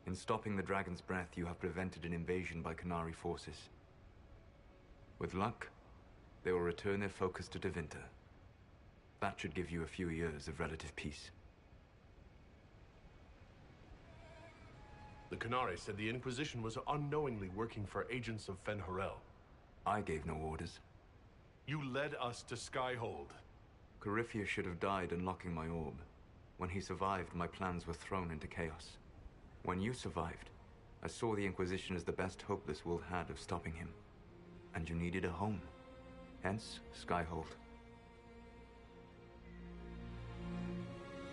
[SPEAKER 15] In stopping the Dragon's Breath, you have prevented an invasion by Qunari forces. With luck, they will return their focus to Tevinter. That should give you a few years of relative peace.
[SPEAKER 2] The Qunari said the Inquisition was unknowingly working for agents of Fen'Harel.
[SPEAKER 15] I gave no orders.
[SPEAKER 2] You led us to Skyhold.
[SPEAKER 15] Corypheus should have died unlocking my orb. When he survived, my plans were thrown into chaos. When you survived, I saw the Inquisition as the best hope this world had of stopping him. And you needed a home. Hence, Skyhold.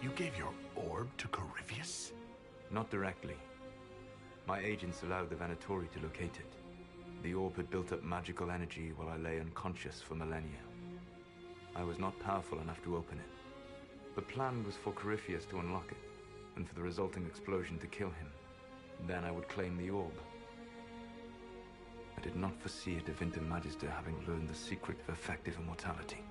[SPEAKER 2] You gave your orb to Corypheus?
[SPEAKER 15] Not directly. My agents allowed the Venatori to locate it. The orb had built up magical energy while I lay unconscious for millennia. I was not powerful enough to open it. The plan was for Corypheus to unlock it, and for the resulting explosion to kill him. Then I would claim the orb. I did not foresee a Tevinter Magister having learned the secret of effective immortality.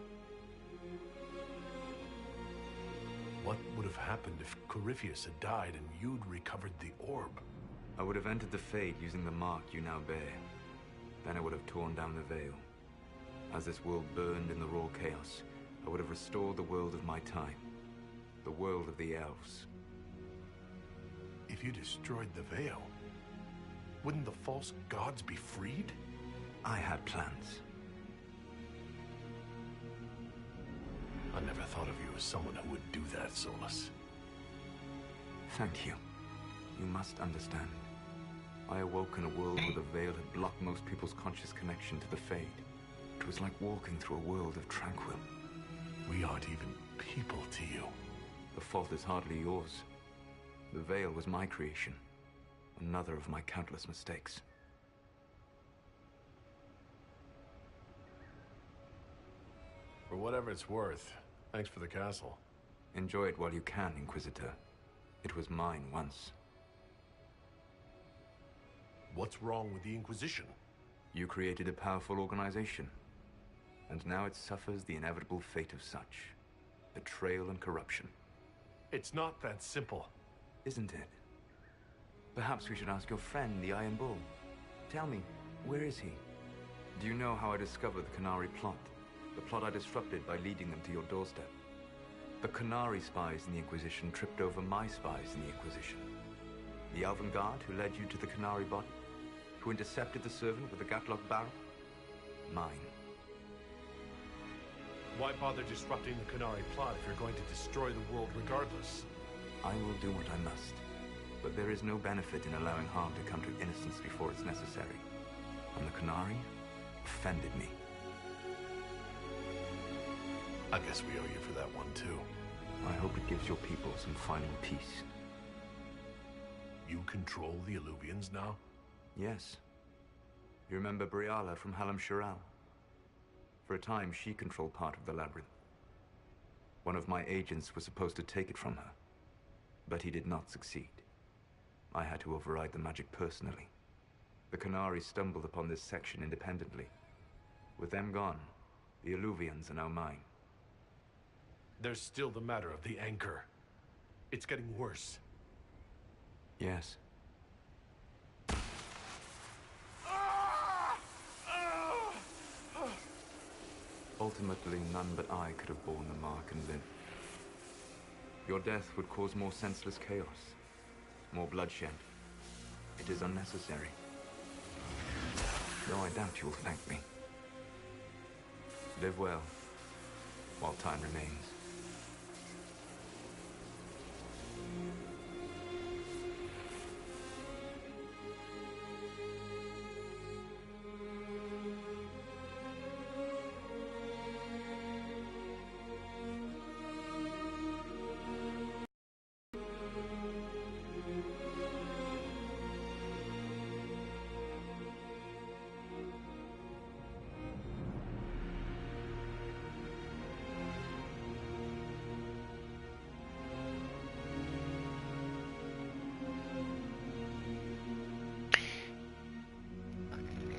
[SPEAKER 2] What would have happened if Corypheus had died and you'd recovered the orb?
[SPEAKER 15] I would have entered the Fade using the mark you now bear. Then I would have torn down the veil. As this world burned in the raw chaos, I would have restored the world of my time. The world of the elves.
[SPEAKER 2] If you destroyed the veil, wouldn't the false gods be freed?
[SPEAKER 15] I had plans.
[SPEAKER 2] I never thought of you as someone who would do that, Solus.
[SPEAKER 15] Thank you. You must understand. I awoke in a world where the veil had blocked most people's conscious connection to the Fade. It was like walking through a world of tranquil.
[SPEAKER 2] We aren't even people to you.
[SPEAKER 15] The fault is hardly yours. The veil was my creation. Another of my countless mistakes.
[SPEAKER 2] For whatever it's worth, thanks for the castle.
[SPEAKER 15] Enjoy it while you can, Inquisitor. It was mine once.
[SPEAKER 2] What's wrong with the Inquisition?
[SPEAKER 15] You created a powerful organization. And now it suffers the inevitable fate of such. Betrayal and corruption.
[SPEAKER 2] It's not that simple.
[SPEAKER 15] Isn't it? Perhaps we should ask your friend, the Iron Bull. Tell me, where is he? Do you know how I discovered the Qunari plot? The plot I disrupted by leading them to your doorstep. The Qunari spies in the Inquisition tripped over my spies in the Inquisition. The Elven Guard who led you to the Qunari body? Who intercepted the servant with the Gatlock barrel? Mine.
[SPEAKER 2] Why bother disrupting the Qunari plot if you're going to destroy the world regardless?
[SPEAKER 15] I will do what I must. But there is no benefit in allowing harm to come to innocence before it's necessary. And the Qunari offended me.
[SPEAKER 2] I guess we owe you for that one, too.
[SPEAKER 15] I hope it gives your people some final peace.
[SPEAKER 2] You control the Illuvians now?
[SPEAKER 15] Yes. You remember Briala from Halam-Shiral? For a time, she controlled part of the labyrinth. One of my agents was supposed to take it from her, but he did not succeed. I had to override the magic personally. The Qunari stumbled upon this section independently. With them gone, the Illuvians are now mine.
[SPEAKER 2] There's still the matter of the anchor. It's getting worse.
[SPEAKER 15] Yes. Ultimately, none but I could have borne the mark and lived. Your death would cause more senseless chaos, more bloodshed. It is unnecessary. Though I doubt you will thank me. Live well, while time remains.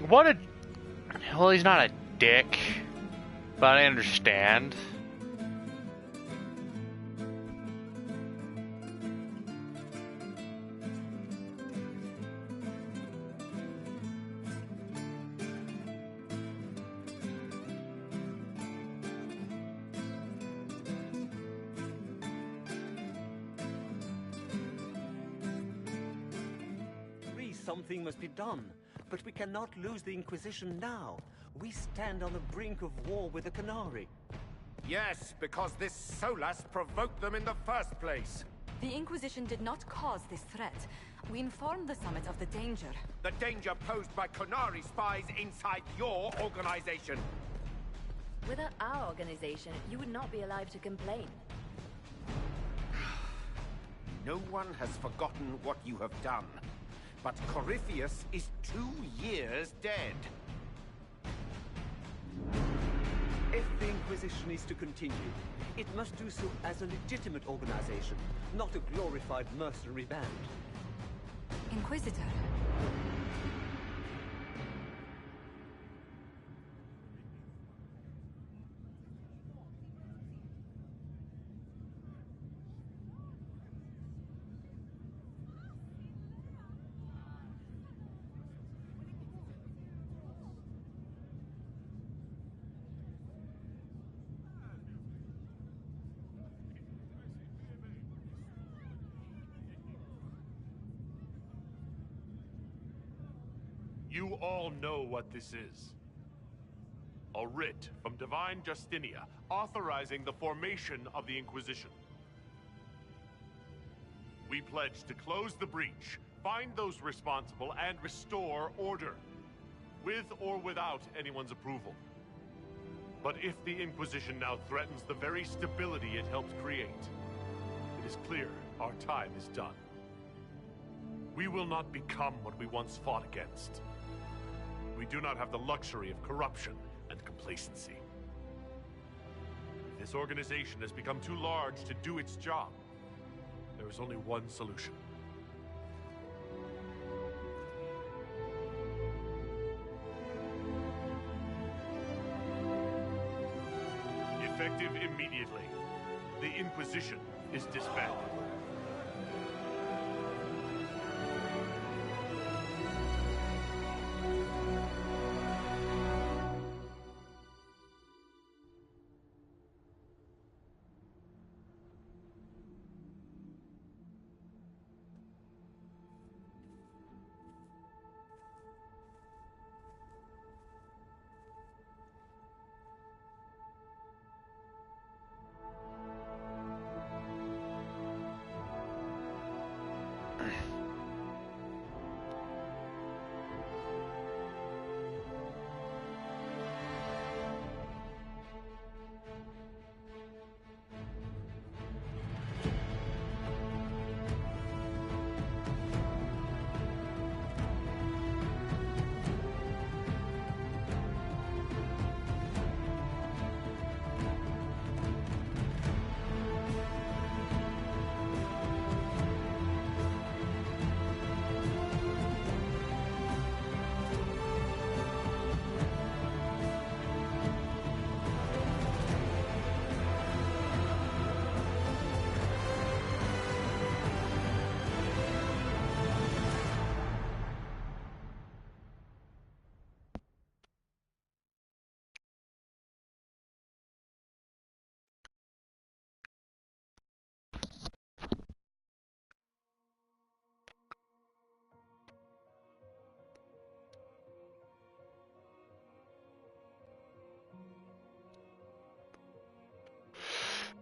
[SPEAKER 1] What a... Well, he's not a dick, but I understand.
[SPEAKER 12] something must be done. But we cannot lose the Inquisition now. We stand on the brink of war with the Qunari.
[SPEAKER 9] Yes, because this Solas provoked them in the first place.
[SPEAKER 5] The Inquisition did not cause this threat. We informed the Summit of the danger.
[SPEAKER 9] The danger posed by Qunari spies inside your organization.
[SPEAKER 6] Without our organization, you would not be alive to complain.
[SPEAKER 9] No one has forgotten what you have done. But Corypheus is 2 years dead.
[SPEAKER 12] If the Inquisition is to continue, it must do so as a legitimate organization, not a glorified mercenary band.
[SPEAKER 5] Inquisitor.
[SPEAKER 2] You all know what this is. A writ from Divine Justinia authorizing the formation of the Inquisition. We pledge to close the breach, find those responsible, and restore order, with or without anyone's approval. But if the Inquisition now threatens the very stability it helped create, it is clear our time is done. We will not become what we once fought against. We do not have the luxury of corruption and complacency. This organization has become too large to do its job. There is only one solution. Effective immediately, the Inquisition is disbanded.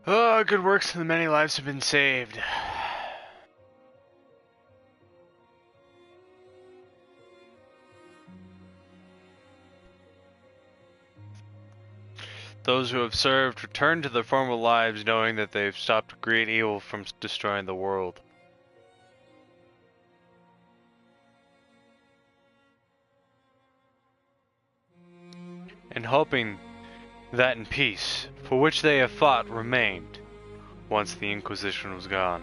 [SPEAKER 1] Oh, good works and many lives have been saved. Those who have served return to their former lives knowing that they've stopped great evil from destroying the world. And hoping that in peace, for which they have fought, remained, once the Inquisition was gone.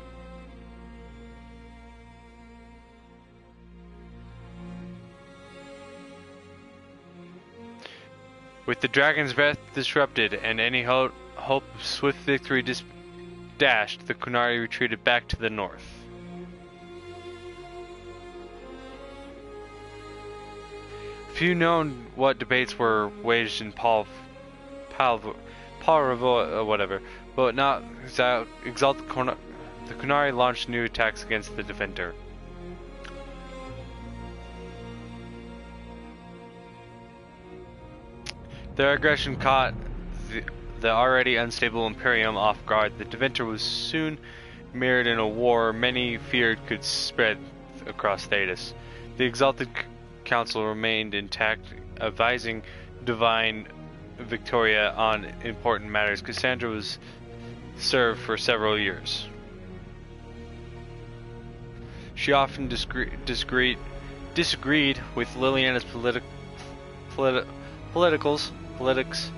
[SPEAKER 1] With the dragon's breath disrupted and any hope of swift victory dashed, the Qunari retreated back to the north. Few known what debates were waged in whatever, but not exalt the Qunari launched new attacks against the defender. Their aggression caught the already unstable Imperium off guard. The Adventure was soon mirrored in a war many feared could spread across Thedas. The Exalted Council remained intact, advising Divine Victoria on important matters. Cassandra was served for several years. She often disagreed with Liliana's politics,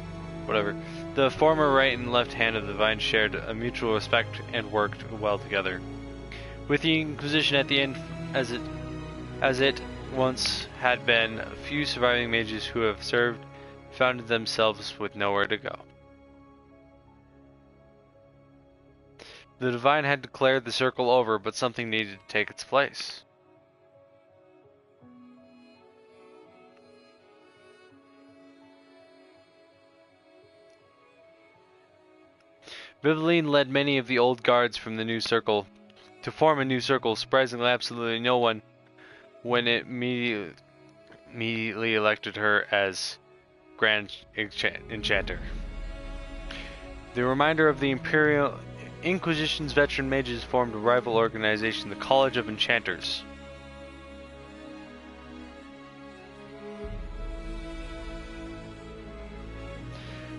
[SPEAKER 1] whatever. The former right and left hand of the Divine shared a mutual respect and worked well together. With the Inquisition at the end, as it once had been, a few surviving mages who have served found themselves with nowhere to go. The Divine had declared the circle over, but something needed to take its place. Vivaline led many of the old guards from the new circle to form a new circle, surprising absolutely no one when it immediately elected her as Grand Enchanter. The reminder of the Imperial Inquisition's veteran mages formed a rival organization, the College of Enchanters.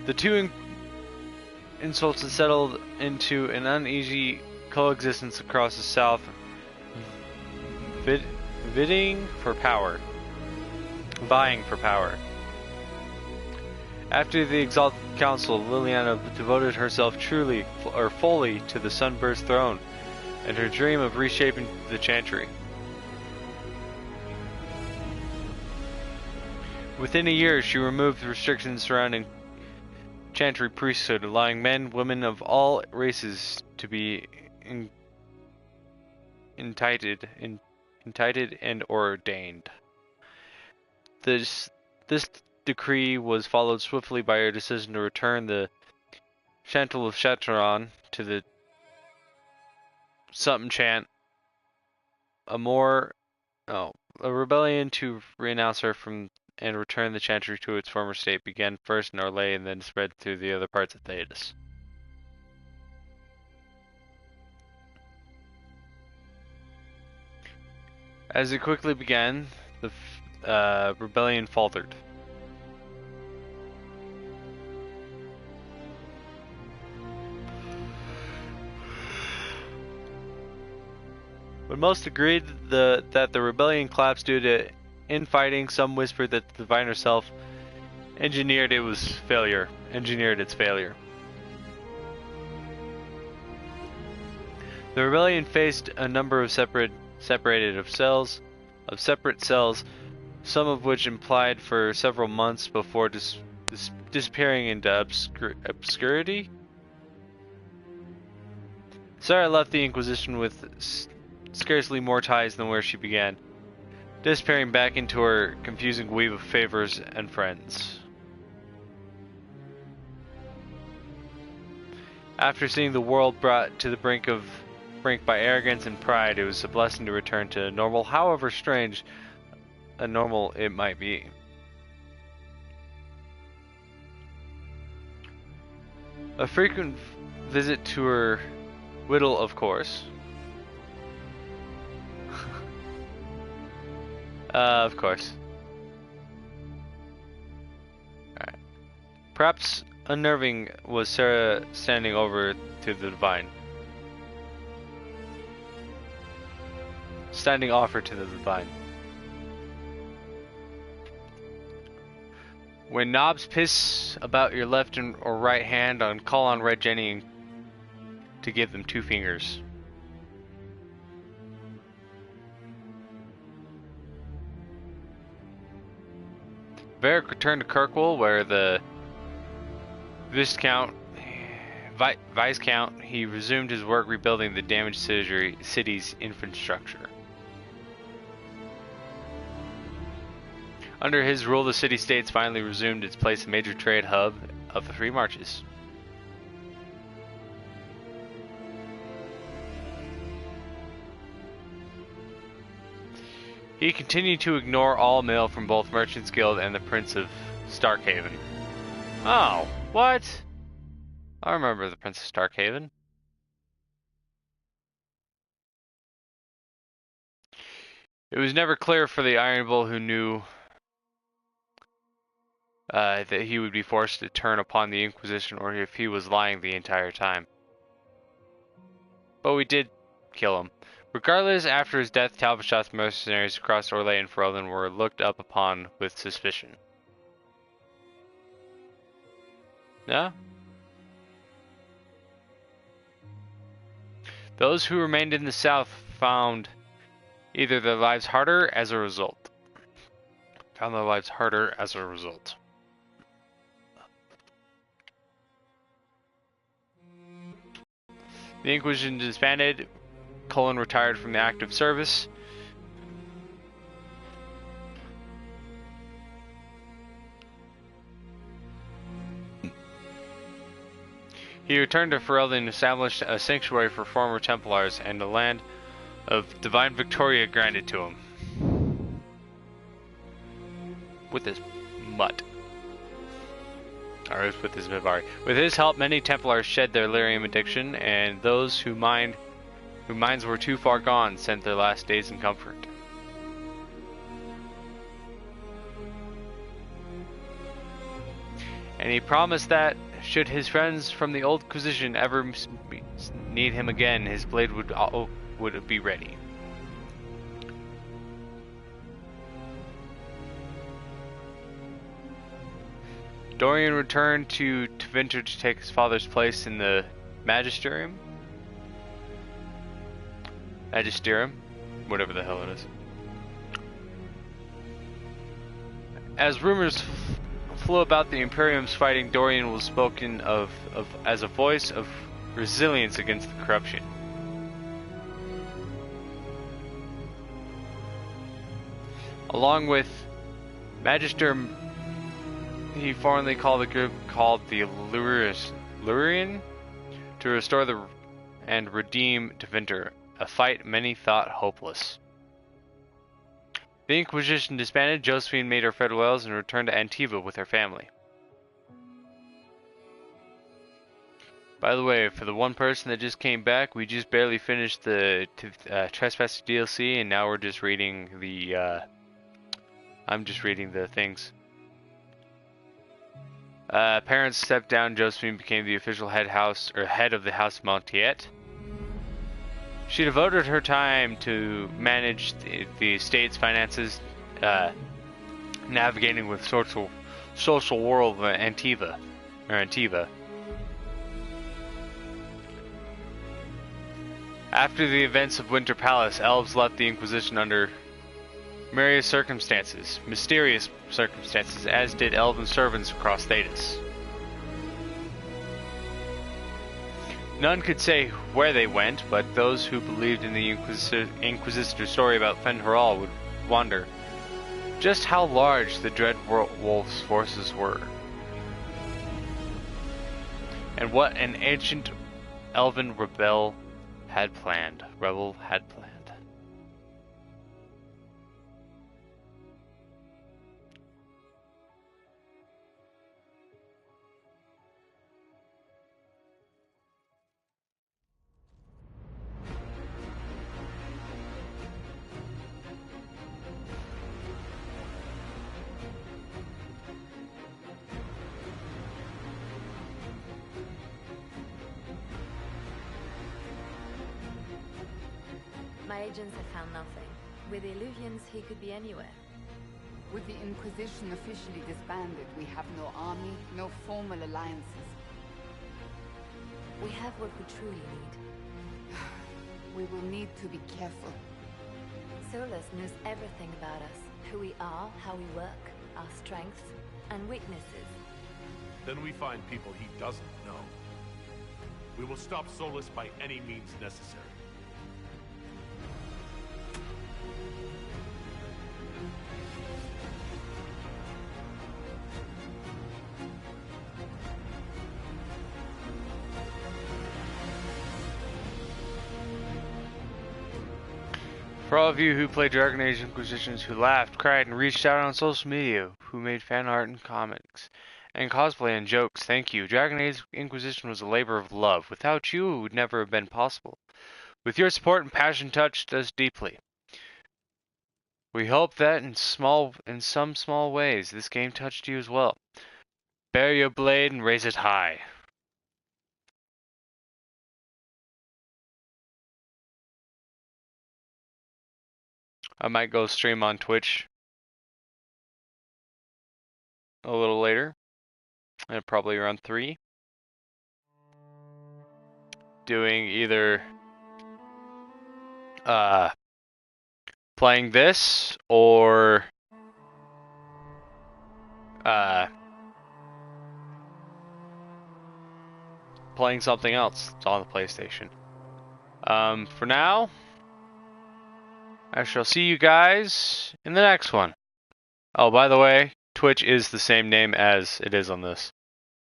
[SPEAKER 1] The two insults had settled into an uneasy coexistence across the south, vying for power. After the Exalted Council, Liliana devoted herself fully to the Sunburst throne and her dream of reshaping the Chantry. Within a year, she removed restrictions surrounding Chantry priesthood, allowing men, women of all races to be entitled and ordained. This decree was followed swiftly by her decision to return the Chantal of Chatteron to the something chant, a rebellion to renounce her from and return the Chantry to its former state began first in Orlais and then spread through the other parts of Thedas. As it quickly began, the rebellion faltered. When most agreed that the rebellion collapsed due to infighting, some whispered that the Divine herself engineered its failure. The rebellion faced a number of separate cells, some of which implied for several months before disappearing into obscurity. Sarah left the Inquisition with scarcely more ties than where she began, disappearing back into her confusing weave of favors and friends. After seeing the world brought to the brink by arrogance and pride, it was a blessing to return to normal, however strange a normal it might be. A frequent visit to her Whittle, of course. Of course. Alright. Perhaps unnerving was Sarah standing over to the Divine. Standing offer to the Divine. When knobs piss about your left or right hand, call on Red Jenny to give them 2 fingers. Varric returned to Kirkwall, where the Viscount, he resumed his work rebuilding the damaged city's infrastructure. Under his rule, the city-states finally resumed its place as a major trade hub of the 3 Marches. He continued to ignore all mail from both Merchants Guild and the Prince of Starkhaven. Oh, what? I remember the Princess Darkhaven. It was never clear for the Iron Bull who knew that he would be forced to turn upon the Inquisition or if he was lying the entire time. But we did kill him. Regardless, after his death, Talbotshot's mercenaries across Orlais and Ferelden were looked up upon with suspicion. Yeah? Those who remained in the south found either their lives harder as a result. Found their lives harder as a result. The Inquisition disbanded. Cullen retired from the active service. He returned to Ferelden and established a sanctuary for former Templars and the land of Divine Victoria granted to him. With his mutt. Or with his Mivari. With his help, many Templars shed their lyrium addiction, and those whose minds were too far gone spent their last days in comfort. And he promised that, should his friends from the Old Inquisition ever need him again, his blade would be ready. Dorian returned to Tevinter to take his father's place in the Magisterium, whatever the hell it is. As rumors flew about the Imperium's fighting, Dorian was spoken of as a voice of resilience against the corruption. Along with Magister, he formally called a group called the Lurian to restore and redeem Tevinter, a fight many thought hopeless. The Inquisition disbanded. Josephine made her farewells and returned to Antiva with her family. By the way, for the one person that just came back, we just barely finished the Trespasser DLC, and now we're just reading the. I'm just reading the things. Parents stepped down. Josephine became the official head of the House Montiet. She devoted her time to manage the state's finances, navigating with social world of Antiva. After the events of Winter Palace, elves left the Inquisition under mysterious circumstances, as did elven servants across Thedas. None could say where they went, but those who believed in the Inquisitor story about Fen'Haral would wonder just how large the Dread Wolf's forces were, and what an ancient elven rebel had planned.
[SPEAKER 6] My agents have found nothing. With the Illuvians, he could be anywhere.
[SPEAKER 14] With the Inquisition officially disbanded, we have no army, no formal alliances.
[SPEAKER 6] We have what we truly need.
[SPEAKER 14] We will need to be careful.
[SPEAKER 6] Solus knows everything about us. Who we are, how we work, our strengths and weaknesses.
[SPEAKER 2] Then we find people he doesn't know. We will stop Solus by any means necessary.
[SPEAKER 1] For all of you who play Dragon Age Inquisitions, who laughed, cried, and reached out on social media, who made fan art and comics, And cosplay and jokes, thank you. Dragon Age Inquisition was a labor of love. Without you, it would never have been possible. With your support and passion touched us deeply. We hope that in some small ways, this game touched you as well. Bear your blade and raise it high. I might go stream on Twitch a little later, and probably around 3. Doing either playing this or playing something else on the PlayStation. For now, I shall see you guys in the next one. Oh, by the way, Twitch is the same name as it is on this.